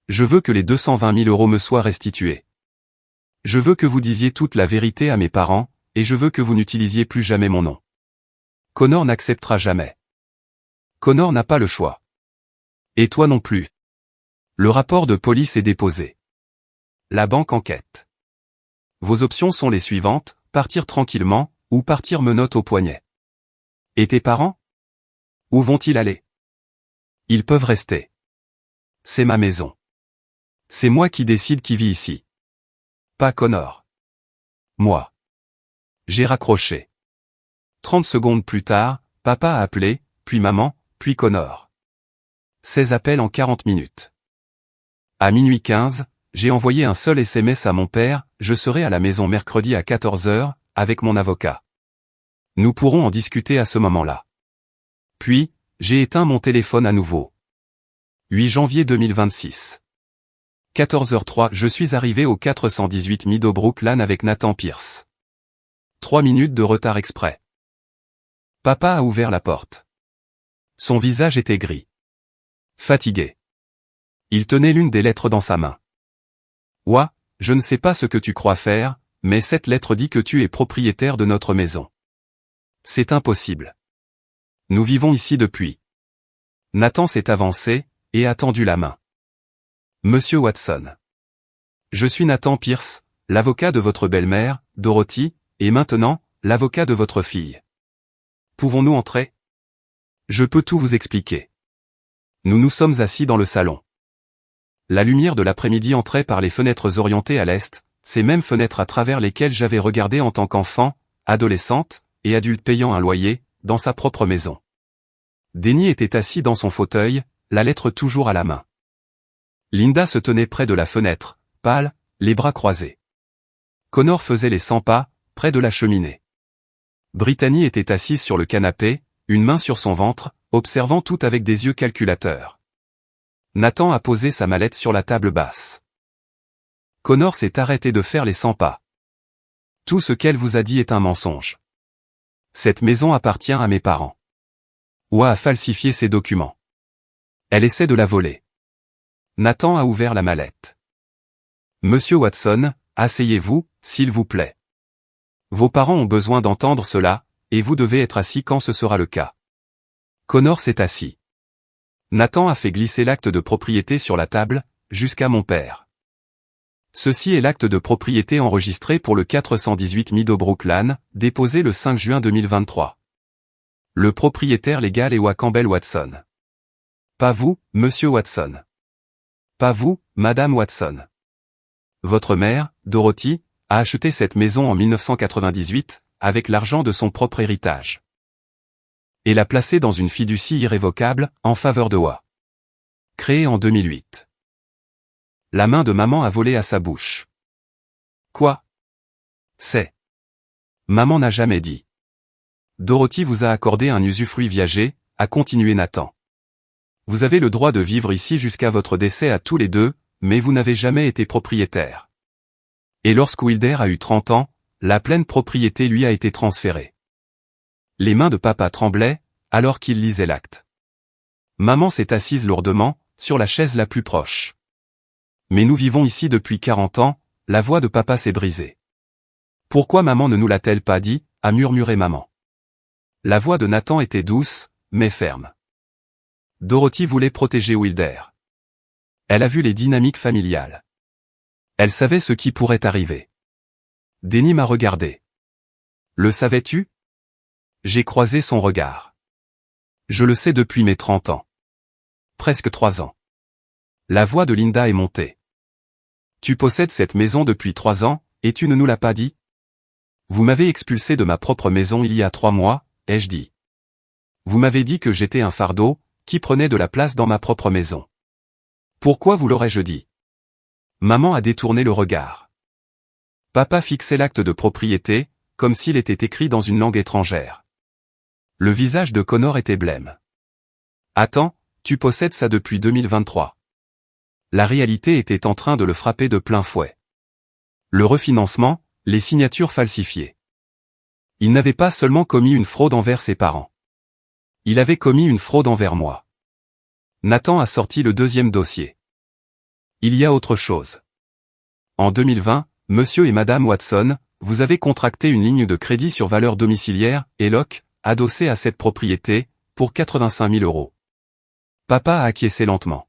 Je veux que les 220 000 € me soient restitués. Je veux que vous disiez toute la vérité à mes parents, et je veux que vous n'utilisiez plus jamais mon nom. Connor n'acceptera jamais. Connor n'a pas le choix. Et toi non plus. Le rapport de police est déposé. La banque enquête. Vos options sont les suivantes, partir tranquillement, ou partir menottes au poignet. Et tes parents? Où vont-ils aller? Ils peuvent rester. C'est ma maison. C'est moi qui décide qui vit ici. Pas Connor. Moi. J'ai raccroché. 30 secondes plus tard, papa a appelé, puis maman, puis Connor. 16 appels en 40 minutes. À minuit 15, j'ai envoyé un seul SMS à mon père, je serai à la maison mercredi à 14h, avec mon avocat. Nous pourrons en discuter à ce moment-là. Puis, j'ai éteint mon téléphone à nouveau. 8 janvier 2026. 14h03, je suis arrivé au 418 Meadowbrook Lane avec Nathan Pierce. 3 minutes de retard exprès. Papa a ouvert la porte. Son visage était gris. Fatigué. Il tenait l'une des lettres dans sa main. Ouah, je ne sais pas ce que tu crois faire, mais cette lettre dit que tu es propriétaire de notre maison. C'est impossible. Nous vivons ici depuis. Nathan s'est avancé, et a tendu la main. Monsieur Watson. Je suis Nathan Pierce, l'avocat de votre belle-mère, Dorothy, et maintenant, l'avocat de votre fille. Pouvons-nous entrer? Je peux tout vous expliquer. Nous nous sommes assis dans le salon. La lumière de l'après-midi entrait par les fenêtres orientées à l'est, ces mêmes fenêtres à travers lesquelles j'avais regardé en tant qu'enfant, adolescente, et adulte payant un loyer, dans sa propre maison. Denny était assis dans son fauteuil, la lettre toujours à la main. Linda se tenait près de la fenêtre, pâle, les bras croisés. Connor faisait les 100 pas, près de la cheminée. Brittany était assise sur le canapé, une main sur son ventre, observant tout avec des yeux calculateurs. Nathan a posé sa mallette sur la table basse. Connor s'est arrêté de faire les 100 pas. Tout ce qu'elle vous a dit est un mensonge. Cette maison appartient à mes parents. Ouah a falsifié ses documents. Elle essaie de la voler. Nathan a ouvert la mallette. Monsieur Watson, asseyez-vous, s'il vous plaît. Vos parents ont besoin d'entendre cela, et vous devez être assis quand ce sera le cas. Connor s'est assis. Nathan a fait glisser l'acte de propriété sur la table, jusqu'à mon père. Ceci est l'acte de propriété enregistré pour le 418 Meadowbrook Lane, déposé le 5 juin 2023. Le propriétaire légal est Campbell Watson. Pas vous, monsieur Watson. Pas vous, madame Watson. Votre mère, Dorothy, a acheté cette maison en 1998, avec l'argent de son propre héritage. Et l'a placée dans une fiducie irrévocable, en faveur de Wa. Créée en 2008. La main de maman a volé à sa bouche. Quoi? C'est. Maman n'a jamais dit. Dorothy vous a accordé un usufruit viager, a continué Nathan. Vous avez le droit de vivre ici jusqu'à votre décès à tous les deux, mais vous n'avez jamais été propriétaire. Et lorsque Wilder a eu 30 ans, la pleine propriété lui a été transférée. Les mains de papa tremblaient, alors qu'il lisait l'acte. Maman s'est assise lourdement, sur la chaise la plus proche. Mais nous vivons ici depuis 40 ans, la voix de papa s'est brisée. Pourquoi maman ne nous l'a-t-elle pas dit, a murmuré maman. La voix de Nathan était douce, mais ferme. Dorothy voulait protéger Wilder. Elle a vu les dynamiques familiales. Elle savait ce qui pourrait arriver. Denny m'a regardé. Le savais-tu? J'ai croisé son regard. Je le sais depuis mes 30 ans. Presque 3 ans. La voix de Linda est montée. Tu possèdes cette maison depuis 3 ans, et tu ne nous l'as pas dit? Vous m'avez expulsé de ma propre maison il y a 3 mois, ai-je dit. Vous m'avez dit que j'étais un fardeau, qui prenait de la place dans ma propre maison. Pourquoi vous l'aurais-je dit? Maman a détourné le regard. Papa fixait l'acte de propriété, comme s'il était écrit dans une langue étrangère. Le visage de Connor était blême. Attends, tu possèdes ça depuis 2023. La réalité était en train de le frapper de plein fouet. Le refinancement, les signatures falsifiées. Il n'avait pas seulement commis une fraude envers ses parents. Il avait commis une fraude envers moi. Nathan a sorti le deuxième dossier. Il y a autre chose. En 2020, monsieur et madame Watson vous avez contracté une ligne de crédit sur valeur domiciliaire, ELOC, adossée à cette propriété, pour 85 000 euros. Papa a acquiescé lentement.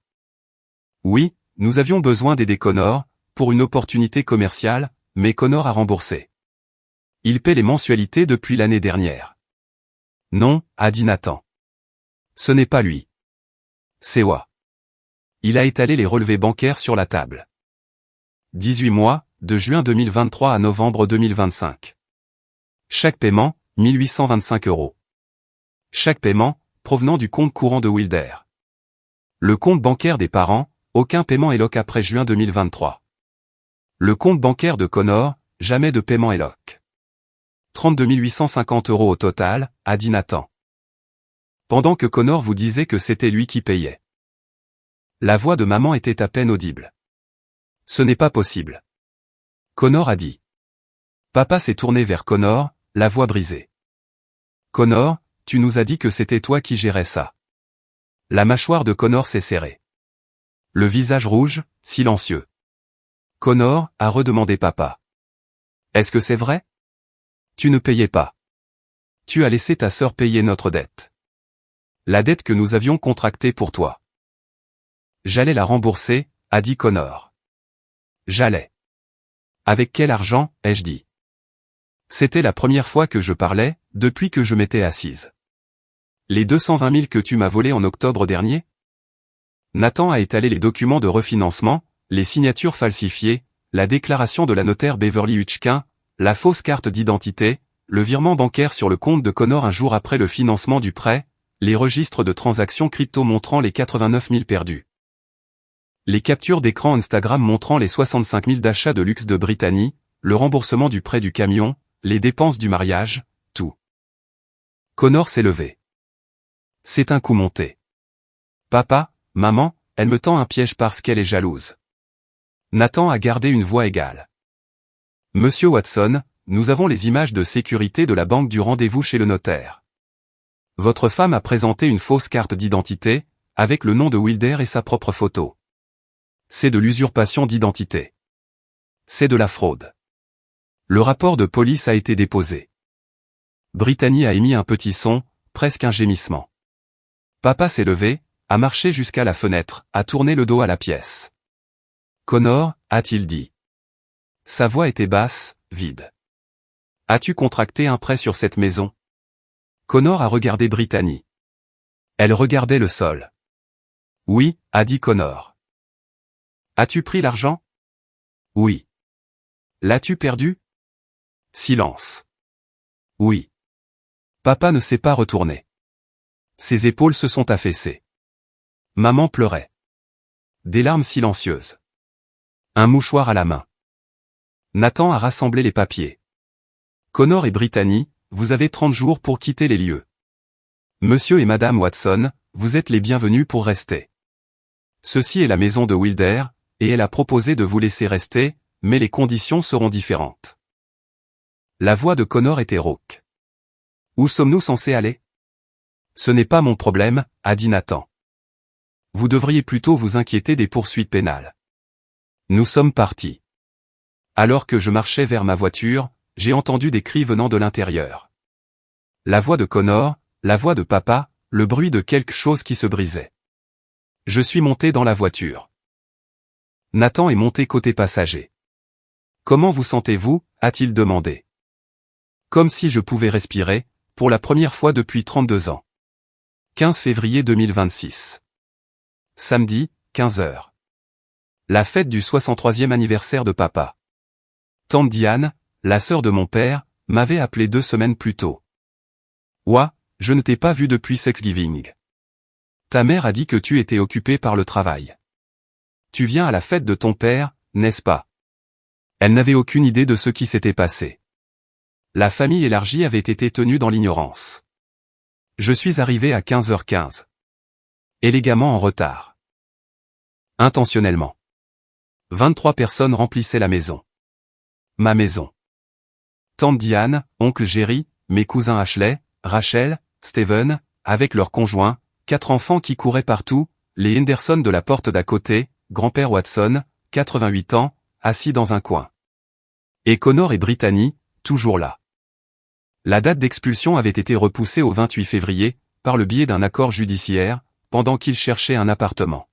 Oui, nous avions besoin d'aider Connor, pour une opportunité commerciale, mais Connor a remboursé. Il paie les mensualités depuis l'année dernière. Non, a dit Nathan. Ce n'est pas lui. C'est Wa. Il a étalé les relevés bancaires sur la table. 18 mois, de juin 2023 à novembre 2025. Chaque paiement, 1825 euros. Chaque paiement, provenant du compte courant de Wilder. Le compte bancaire des parents, aucun paiement ELOC après juin 2023. Le compte bancaire de Connor, jamais de paiement ELOC. 32 850 euros au total, a dit Nathan. Pendant que Connor vous disait que c'était lui qui payait. La voix de maman était à peine audible. Ce n'est pas possible. Connor a dit. Papa s'est tourné vers Connor, la voix brisée. Connor, tu nous as dit que c'était toi qui gérais ça. La mâchoire de Connor s'est serrée. Le visage rouge, silencieux. Connor a redemandé papa. Est-ce que c'est vrai? Tu ne payais pas. Tu as laissé ta sœur payer notre dette. La dette que nous avions contractée pour toi. J'allais la rembourser, a dit Connor. J'allais. Avec quel argent, ai-je dit. C'était la première fois que je parlais, depuis que je m'étais assise. Les 220 000 que tu m'as volés en octobre dernier? Nathan a étalé les documents de refinancement, les signatures falsifiées, la déclaration de la notaire Beverly Hutchkin, la fausse carte d'identité, le virement bancaire sur le compte de Connor un jour après le financement du prêt, les registres de transactions crypto montrant les 89 000 perdus. Les captures d'écran Instagram montrant les 65 000 d'achats de luxe de Brittany, le remboursement du prêt du camion, les dépenses du mariage, tout. Connor s'est levé. C'est un coup monté. Papa, maman, elle me tend un piège parce qu'elle est jalouse. Nathan a gardé une voix égale. Monsieur Watson, nous avons les images de sécurité de la banque du rendez-vous chez le notaire. Votre femme a présenté une fausse carte d'identité, avec le nom de Wilder et sa propre photo. C'est de l'usurpation d'identité. C'est de la fraude. Le rapport de police a été déposé. Brittany a émis un petit son, presque un gémissement. Papa s'est levé, a marché jusqu'à la fenêtre, a tourné le dos à la pièce. Connor, a-t-il dit. Sa voix était basse, vide. As-tu contracté un prêt sur cette maison? Connor a regardé Brittany. Elle regardait le sol. Oui, a dit Connor. As-tu pris l'argent? Oui. L'as-tu perdu? Silence. Oui. Papa ne s'est pas retourné. Ses épaules se sont affaissées. Maman pleurait. Des larmes silencieuses. Un mouchoir à la main. Nathan a rassemblé les papiers. Connor et Brittany, vous avez 30 jours pour quitter les lieux. Monsieur et Madame Watson, vous êtes les bienvenus pour rester. Ceci est la maison de Wilder, et elle a proposé de vous laisser rester, mais les conditions seront différentes. La voix de Connor était rauque. Où sommes-nous censés aller? Ce n'est pas mon problème, a dit Nathan. Vous devriez plutôt vous inquiéter des poursuites pénales. Nous sommes partis. Alors que je marchais vers ma voiture, j'ai entendu des cris venant de l'intérieur. La voix de Connor, la voix de papa, le bruit de quelque chose qui se brisait. Je suis monté dans la voiture. Nathan est monté côté passager. Comment vous sentez-vous? A-t-il demandé. Comme si je pouvais respirer, pour la première fois depuis 32 ans. 15 février 2026. Samedi, 15 h. La fête du 63e anniversaire de papa. Tante Diane, la sœur de mon père, m'avait appelé 2 semaines plus tôt. Ouah, je ne t'ai pas vu depuis Thanksgiving. Ta mère a dit que tu étais occupé par le travail. Tu viens à la fête de ton père, n'est-ce pas? Elle n'avait aucune idée de ce qui s'était passé. La famille élargie avait été tenue dans l'ignorance. Je suis arrivé à 15h15. Élégamment en retard. Intentionnellement. 23 personnes remplissaient la maison. Ma maison. Tante Diane, oncle Jerry, mes cousins Ashley, Rachel, Steven, avec leurs conjoints, 4 enfants qui couraient partout, les Henderson de la porte d'à côté, grand-père Watson, 88 ans, assis dans un coin. Et Connor et Brittany, toujours là. La date d'expulsion avait été repoussée au 28 février, par le biais d'un accord judiciaire, pendant qu'ils cherchaient un appartement.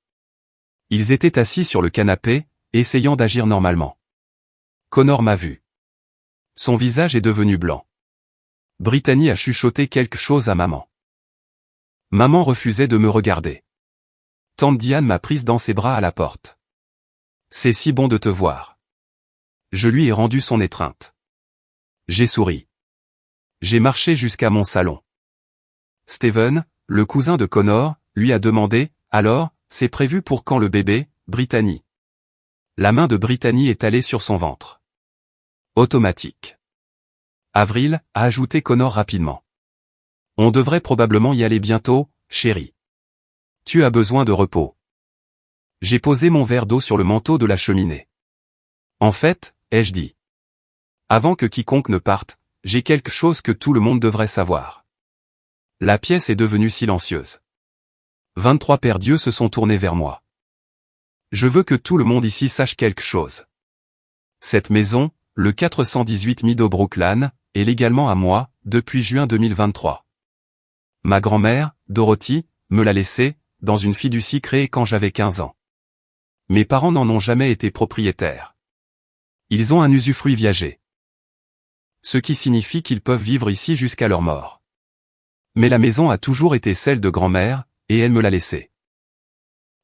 Ils étaient assis sur le canapé, essayant d'agir normalement. Connor m'a vu. Son visage est devenu blanc. Brittany a chuchoté quelque chose à maman. Maman refusait de me regarder. Tante Diane m'a prise dans ses bras à la porte. C'est si bon de te voir. Je lui ai rendu son étreinte. J'ai souri. J'ai marché jusqu'à mon salon. Steven, le cousin de Connor, lui a demandé, alors, c'est prévu pour quand le bébé, Brittany? La main de Brittany est allée sur son ventre. Automatique. Avril, a ajouté Connor rapidement. On devrait probablement y aller bientôt, chérie. Tu as besoin de repos. J'ai posé mon verre d'eau sur le manteau de la cheminée. En fait, ai-je dit. Avant que quiconque ne parte, j'ai quelque chose que tout le monde devrait savoir. La pièce est devenue silencieuse. 23 paires d'yeux se sont tournés vers moi. Je veux que tout le monde ici sache quelque chose. Cette maison, le 418 Meadowbrook Lane, est légalement à moi, depuis juin 2023. Ma grand-mère, Dorothy, me l'a laissée, dans une fiducie créée quand j'avais 15 ans. Mes parents n'en ont jamais été propriétaires. Ils ont un usufruit viager. Ce qui signifie qu'ils peuvent vivre ici jusqu'à leur mort. Mais la maison a toujours été celle de grand-mère, et elle me l'a laissée.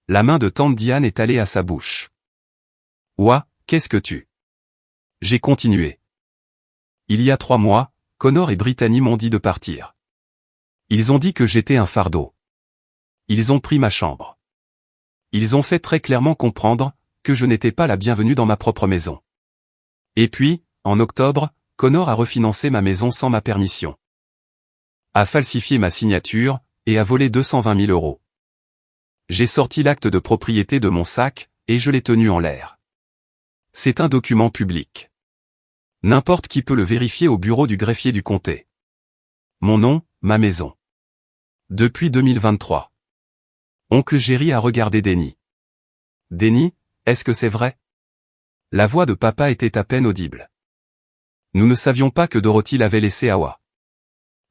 La main de tante Diane est allée à sa bouche. Ouah, qu'est-ce que tu... J'ai continué. Il y a 3 mois, Connor et Brittany m'ont dit de partir. Ils ont dit que j'étais un fardeau. Ils ont pris ma chambre. Ils ont fait très clairement comprendre que je n'étais pas la bienvenue dans ma propre maison. Et puis, en octobre, Connor a refinancé ma maison sans ma permission. A falsifié ma signature, et a volé 220 000 euros. J'ai sorti l'acte de propriété de mon sac, et je l'ai tenu en l'air. C'est un document public. N'importe qui peut le vérifier au bureau du greffier du comté. Mon nom, ma maison. Depuis 2023. Oncle Jerry a regardé Denny. Denny, est-ce que c'est vrai? La voix de papa était à peine audible. Nous ne savions pas que Dorothy l'avait laissée à Wa.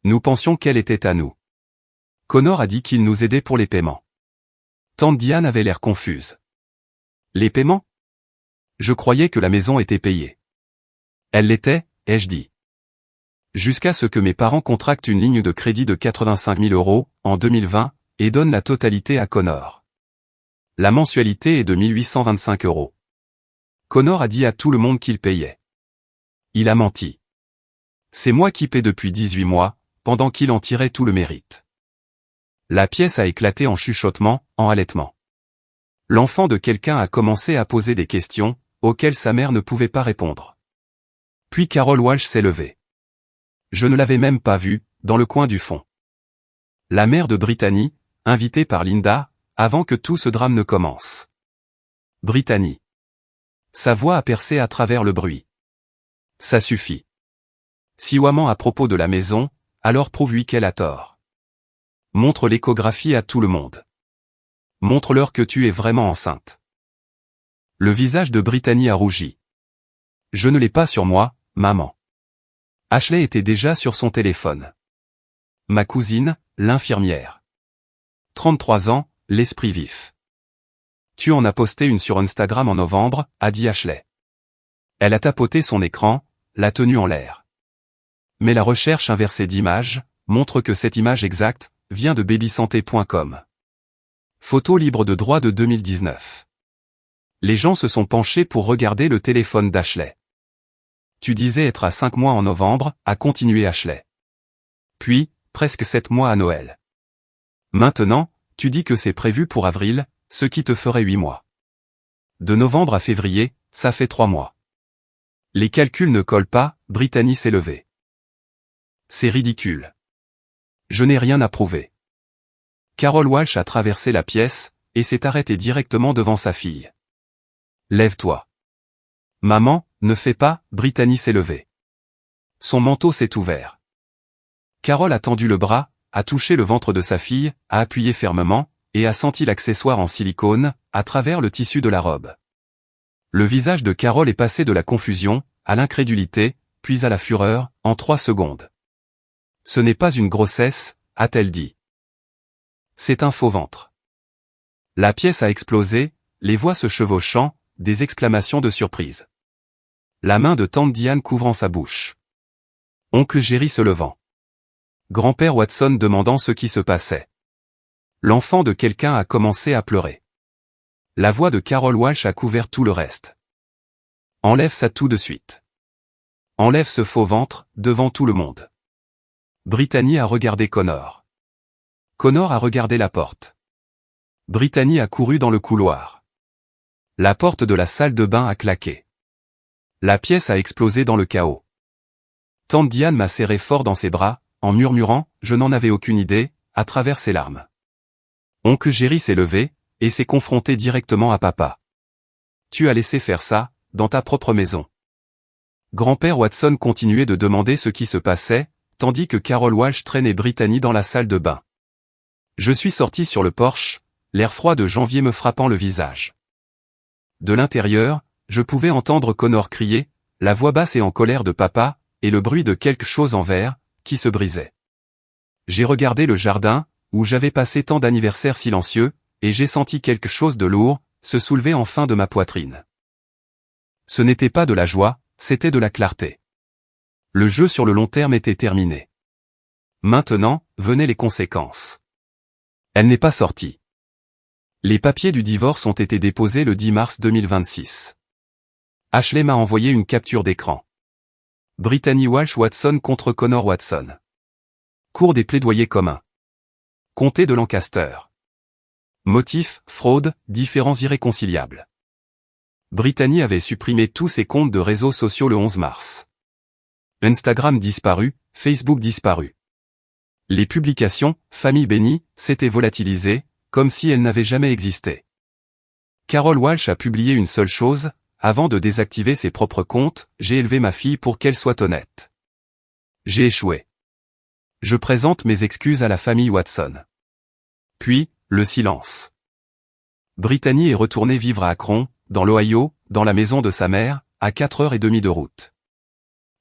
Nous pensions qu'elle était à nous. Connor a dit qu'il nous aidait pour les paiements. Tante Diane avait l'air confuse. Les paiements? Je croyais que la maison était payée. Elle l'était, ai-je dit. Jusqu'à ce que mes parents contractent une ligne de crédit de 85 000 euros, en 2020, et donnent la totalité à Connor. La mensualité est de 1825 euros. Connor a dit à tout le monde qu'il payait. Il a menti. C'est moi qui paie depuis 18 mois, pendant qu'il en tirait tout le mérite. La pièce a éclaté en chuchotements, en halètements. L'enfant de quelqu'un a commencé à poser des questions, auxquelles sa mère ne pouvait pas répondre. Puis Carol Walsh s'est levée. Je ne l'avais même pas vue, dans le coin du fond. La mère de Brittany, invitée par Linda, avant que tout ce drame ne commence. Brittany. Sa voix a percé à travers le bruit. Ça suffit. Si Wa ment à propos de la maison, alors prouve-lui qu'elle a tort. Montre l'échographie à tout le monde. Montre-leur que tu es vraiment enceinte. Le visage de Brittany a rougi. Je ne l'ai pas sur moi, maman. Ashley était déjà sur son téléphone. Ma cousine, l'infirmière. 33 ans, l'esprit vif. Tu en as posté une sur Instagram en novembre, a dit Ashley. Elle a tapoté son écran, l'a tenu en l'air. Mais la recherche inversée d'images montre que cette image exacte vient de babysanté.com. Photo libre de droit de 2019. Les gens se sont penchés pour regarder le téléphone d'Ashley. Tu disais être à 5 mois en novembre, a continué Ashley. Puis, presque 7 mois à Noël. Maintenant, tu dis que c'est prévu pour avril, ce qui te ferait 8 mois. De novembre à février, ça fait 3 mois. Les calculs ne collent pas, Brittany s'est levée. C'est ridicule. Je n'ai rien à prouver. Carol Walsh a traversé la pièce, et s'est arrêtée directement devant sa fille. Lève-toi. Maman, ne fais pas, Brittany s'est levée. Son manteau s'est ouvert. Carol a tendu le bras, a touché le ventre de sa fille, a appuyé fermement, et a senti l'accessoire en silicone, à travers le tissu de la robe. Le visage de Carol est passé de la confusion, à l'incrédulité, puis à la fureur, en 3 secondes. Ce n'est pas une grossesse, a-t-elle dit. C'est un faux ventre. La pièce a explosé, les voix se chevauchant, des exclamations de surprise. La main de tante Diane couvrant sa bouche. Oncle Jerry se levant. Grand-père Watson demandant ce qui se passait. L'enfant de quelqu'un a commencé à pleurer. La voix de Carol Walsh a couvert tout le reste. Enlève ça tout de suite. Enlève ce faux ventre, devant tout le monde. Brittany a regardé Connor. Connor a regardé la porte. Brittany a couru dans le couloir. La porte de la salle de bain a claqué. La pièce a explosé dans le chaos. Tante Diane m'a serré fort dans ses bras, en murmurant, je n'en avais aucune idée, à travers ses larmes. Oncle Jerry s'est levé, et s'est confronté directement à papa. Tu as laissé faire ça, dans ta propre maison. Grand-père Watson continuait de demander ce qui se passait, tandis que Carol Walsh traînait Brittany dans la salle de bain. Je suis sorti sur le porche, l'air froid de janvier me frappant le visage. De l'intérieur, je pouvais entendre Connor crier, la voix basse et en colère de papa, et le bruit de quelque chose en verre, qui se brisait. J'ai regardé le jardin, où j'avais passé tant d'anniversaires silencieux, et j'ai senti quelque chose de lourd, se soulever enfin de ma poitrine. Ce n'était pas de la joie, c'était de la clarté. Le jeu sur le long terme était terminé. Maintenant, venaient les conséquences. Elle n'est pas sortie. Les papiers du divorce ont été déposés le 10 mars 2026. Ashley m'a envoyé une capture d'écran. Brittany Walsh Watson contre Connor Watson. Cours des plaidoyers communs. Comté de Lancaster. Motif, fraude, différends irréconciliables. Brittany avait supprimé tous ses comptes de réseaux sociaux le 11 mars. Instagram disparu, Facebook disparu. Les publications, famille bénie, s'étaient volatilisées, comme si elles n'avaient jamais existé. Carol Walsh a publié une seule chose, avant de désactiver ses propres comptes, j'ai élevé ma fille pour qu'elle soit honnête. J'ai échoué. Je présente mes excuses à la famille Watson. Puis, le silence. Brittany est retournée vivre à Akron, dans l'Ohio, dans la maison de sa mère, à 4h30 de route.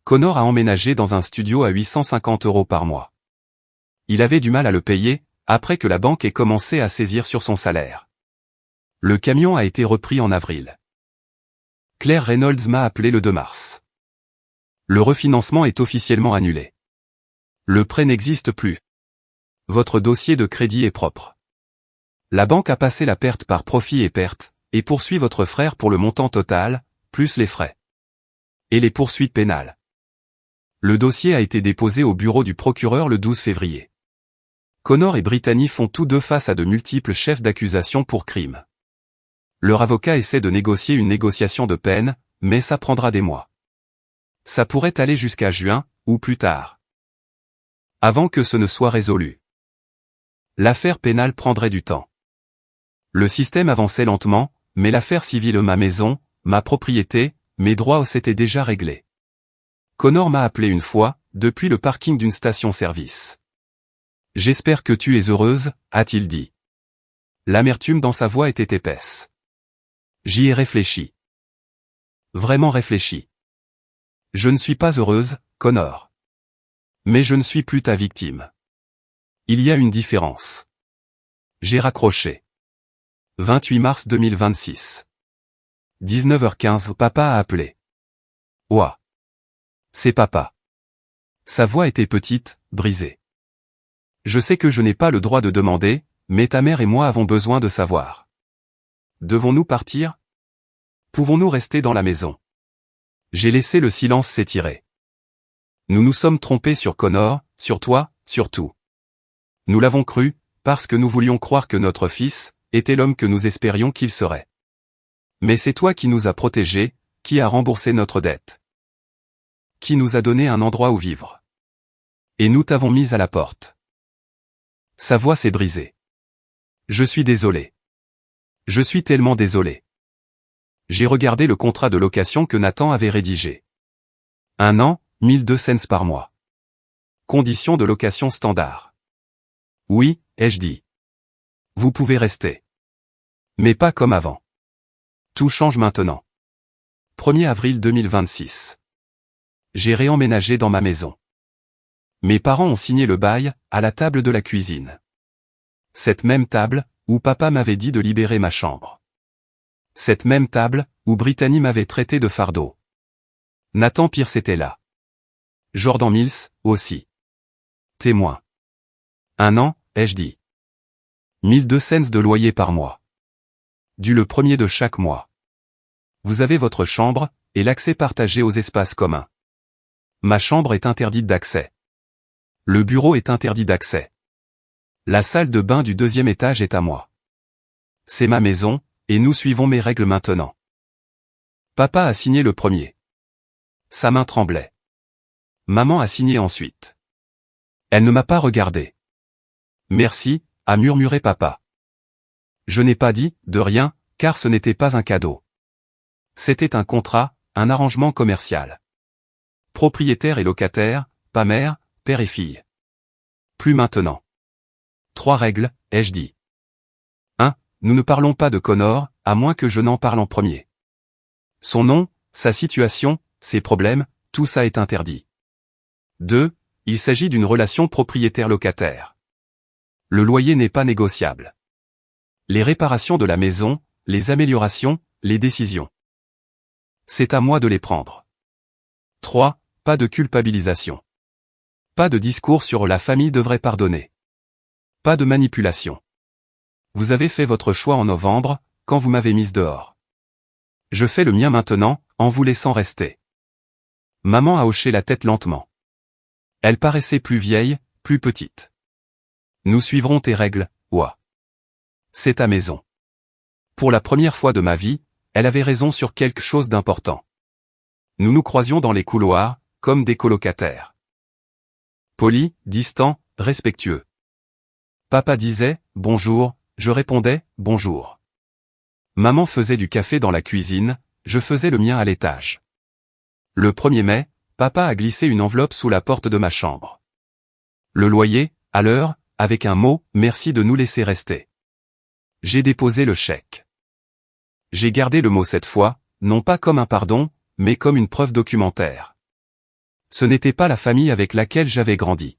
Connor a emménagé dans un studio à 850 € par mois. Il avait du mal à le payer, après que la banque ait commencé à saisir sur son salaire. Le camion a été repris en avril. Claire Reynolds m'a appelé le 2 mars. Le refinancement est officiellement annulé. Le prêt n'existe plus. Votre dossier de crédit est propre. La banque a passé la perte par profit et perte, et poursuit votre frère pour le montant total, plus les frais. Et les poursuites pénales. Le dossier a été déposé au bureau du procureur le 12 février. Connor et Brittany font tous deux face à de multiples chefs d'accusation pour crime. Leur avocat essaie de négocier une négociation de peine, mais ça prendra des mois. Ça pourrait aller jusqu'à juin, ou plus tard. Avant que ce ne soit résolu. L'affaire pénale prendrait du temps. Le système avançait lentement, mais l'affaire civile ma maison, ma propriété, mes droits s'étaient déjà réglés. Connor m'a appelé une fois, depuis le parking d'une station-service. J'espère que tu es heureuse, a-t-il dit. L'amertume dans sa voix était épaisse. J'y ai réfléchi. Vraiment réfléchi. Je ne suis pas heureuse, Connor. Mais je ne suis plus ta victime. Il y a une différence. J'ai raccroché. 28 mars 2026. 19h15, papa a appelé. Ouah. C'est papa. Sa voix était petite, brisée. Je sais que je n'ai pas le droit de demander, mais ta mère et moi avons besoin de savoir. Devons-nous partir? Pouvons-nous rester dans la maison? J'ai laissé le silence s'étirer. Nous nous sommes trompés sur Connor, sur toi, sur tout. Nous l'avons cru, parce que nous voulions croire que notre fils était l'homme que nous espérions qu'il serait. Mais c'est toi qui nous as protégés, qui a remboursé notre dette. Qui nous a donné un endroit où vivre. Et nous t'avons mis à la porte. Sa voix s'est brisée. Je suis désolé. Je suis tellement désolé. J'ai regardé le contrat de location que Nathan avait rédigé. 1 an, 1200 cents par mois. Conditions de location standard. Oui, ai-je dit. Vous pouvez rester. Mais pas comme avant. Tout change maintenant. 1er avril 2026. J'ai réemménagé dans ma maison. Mes parents ont signé le bail, à la table de la cuisine. Cette même table, où papa m'avait dit de libérer ma chambre. Cette même table, où Brittany m'avait traité de fardeau. Nathan Pierce était là. Jordan Mills, aussi. Témoin. 1 an, ai-je dit. 1200 cents de loyer par mois. Dû le premier de chaque mois. Vous avez votre chambre, et l'accès partagé aux espaces communs. Ma chambre est interdite d'accès. Le bureau est interdit d'accès. La salle de bain du 2e étage est à moi. C'est ma maison, et nous suivons mes règles maintenant. Papa a signé le premier. Sa main tremblait. Maman a signé ensuite. Elle ne m'a pas regardé. Merci, a murmuré papa. Je n'ai pas dit, de rien, car ce n'était pas un cadeau. C'était un contrat, un arrangement commercial. Propriétaire et locataire, pas mère, père et fille. Plus maintenant. 3 règles, ai-je dit. 1. Nous ne parlons pas de Connor, à moins que je n'en parle en premier. Son nom, sa situation, ses problèmes, tout ça est interdit. 2. Il s'agit d'une relation propriétaire-locataire. Le loyer n'est pas négociable. Les réparations de la maison, les améliorations, les décisions. C'est à moi de les prendre. 3. Pas de culpabilisation. Pas de discours sur la famille devrait pardonner. Pas de manipulation. Vous avez fait votre choix en novembre, quand vous m'avez mise dehors. Je fais le mien maintenant, en vous laissant rester. Maman a hoché la tête lentement. Elle paraissait plus vieille, plus petite. Nous suivrons tes règles, Oua. C'est ta maison. Pour la première fois de ma vie, elle avait raison sur quelque chose d'important. Nous nous croisions dans les couloirs, comme des colocataires. Poli, distant, respectueux. Papa disait, bonjour, je répondais, bonjour. Maman faisait du café dans la cuisine, je faisais le mien à l'étage. Le 1er mai, papa a glissé une enveloppe sous la porte de ma chambre. Le loyer, à l'heure, avec un mot, merci de nous laisser rester. J'ai déposé le chèque. J'ai gardé le mot cette fois, non pas comme un pardon, mais comme une preuve documentaire. Ce n'était pas la famille avec laquelle j'avais grandi.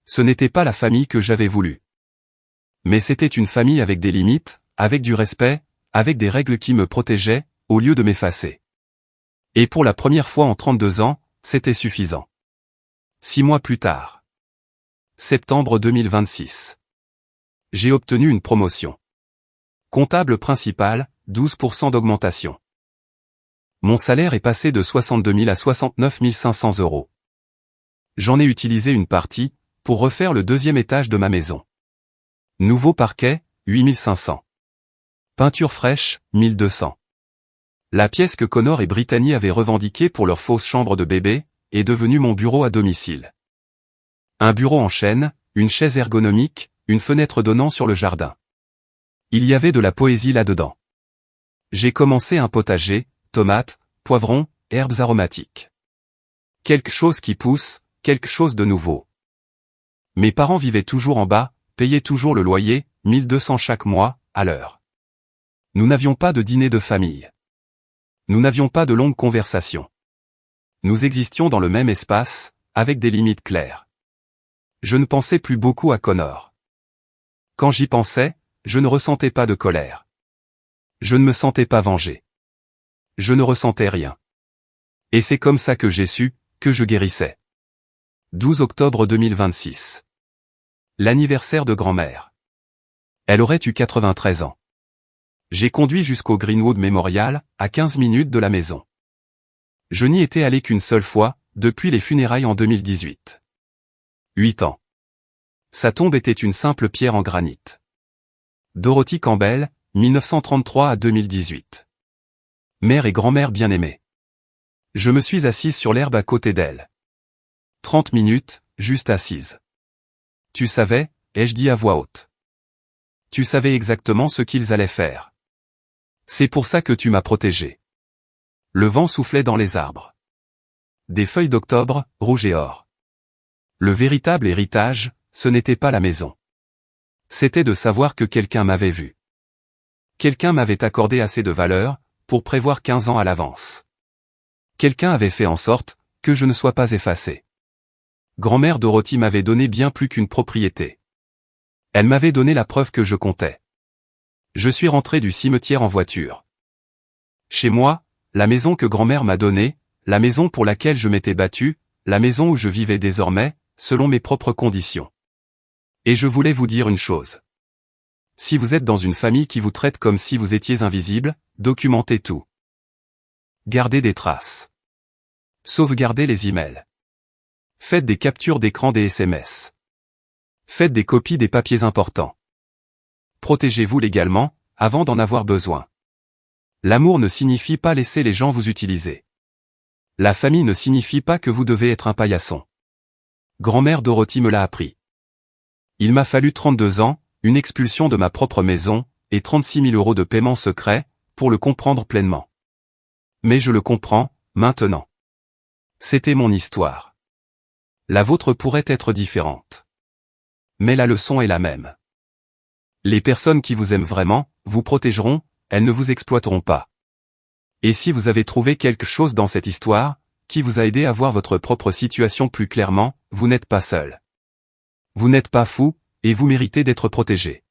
Ce n'était pas la famille que j'avais voulu. Mais c'était une famille avec des limites, avec du respect, avec des règles qui me protégeaient, au lieu de m'effacer. Et pour la première fois en 32 ans, c'était suffisant. 6 mois plus tard. Septembre 2026. J'ai obtenu une promotion. Comptable principal, 12% d'augmentation. Mon salaire est passé de 62 000 à 69 500 €. J'en ai utilisé une partie, pour refaire le 2e étage de ma maison. Nouveau parquet, 8 500. Peinture fraîche, 1200. La pièce que Connor et Brittany avaient revendiquée pour leur fausse chambre de bébé, est devenue mon bureau à domicile. Un bureau en chêne, une chaise ergonomique, une fenêtre donnant sur le jardin. Il y avait de la poésie là-dedans. J'ai commencé un potager, tomates, poivrons, herbes aromatiques. Quelque chose qui pousse, quelque chose de nouveau. Mes parents vivaient toujours en bas, payaient toujours le loyer, 1200 chaque mois, à l'heure. Nous n'avions pas de dîner de famille. Nous n'avions pas de longues conversations. Nous existions dans le même espace, avec des limites claires. Je ne pensais plus beaucoup à Connor. Quand j'y pensais, je ne ressentais pas de colère. Je ne me sentais pas vengé. Je ne ressentais rien. Et c'est comme ça que j'ai su, que je guérissais. 12 octobre 2026. L'anniversaire de grand-mère. Elle aurait eu 93 ans. J'ai conduit jusqu'au Greenwood Memorial, à 15 minutes de la maison. Je n'y étais allé qu'une seule fois, depuis les funérailles en 2018. 8 ans. Sa tombe était une simple pierre en granit. Dorothy Campbell, 1933 à 2018. Mère et grand-mère bien-aimées. Je me suis assise sur l'herbe à côté d'elle. 30 minutes, juste assise. Tu savais, ai-je dit à voix haute. Tu savais exactement ce qu'ils allaient faire. C'est pour ça que tu m'as protégé. Le vent soufflait dans les arbres. Des feuilles d'octobre, rouge et or. Le véritable héritage, ce n'était pas la maison. C'était de savoir que quelqu'un m'avait vu. Quelqu'un m'avait accordé assez de valeur, pour prévoir 15 ans à l'avance. Quelqu'un avait fait en sorte, que je ne sois pas effacé. Grand-mère Dorothy m'avait donné bien plus qu'une propriété. Elle m'avait donné la preuve que je comptais. Je suis rentré du cimetière en voiture. Chez moi, la maison que grand-mère m'a donnée, la maison pour laquelle je m'étais battu, la maison où je vivais désormais, selon mes propres conditions. Et je voulais vous dire une chose. Si vous êtes dans une famille qui vous traite comme si vous étiez invisible, documentez tout. Gardez des traces. Sauvegardez les emails. Faites des captures d'écran des SMS. Faites des copies des papiers importants. Protégez-vous légalement, avant d'en avoir besoin. L'amour ne signifie pas laisser les gens vous utiliser. La famille ne signifie pas que vous devez être un paillasson. Grand-mère Dorothy me l'a appris. Il m'a fallu 32 ans, une expulsion de ma propre maison, et 36 000 € de paiement secret, pour le comprendre pleinement. Mais je le comprends, maintenant. C'était mon histoire. La vôtre pourrait être différente. Mais la leçon est la même. Les personnes qui vous aiment vraiment, vous protégeront, elles ne vous exploiteront pas. Et si vous avez trouvé quelque chose dans cette histoire, qui vous a aidé à voir votre propre situation plus clairement, vous n'êtes pas seul. Vous n'êtes pas fou, et vous méritez d'être protégé.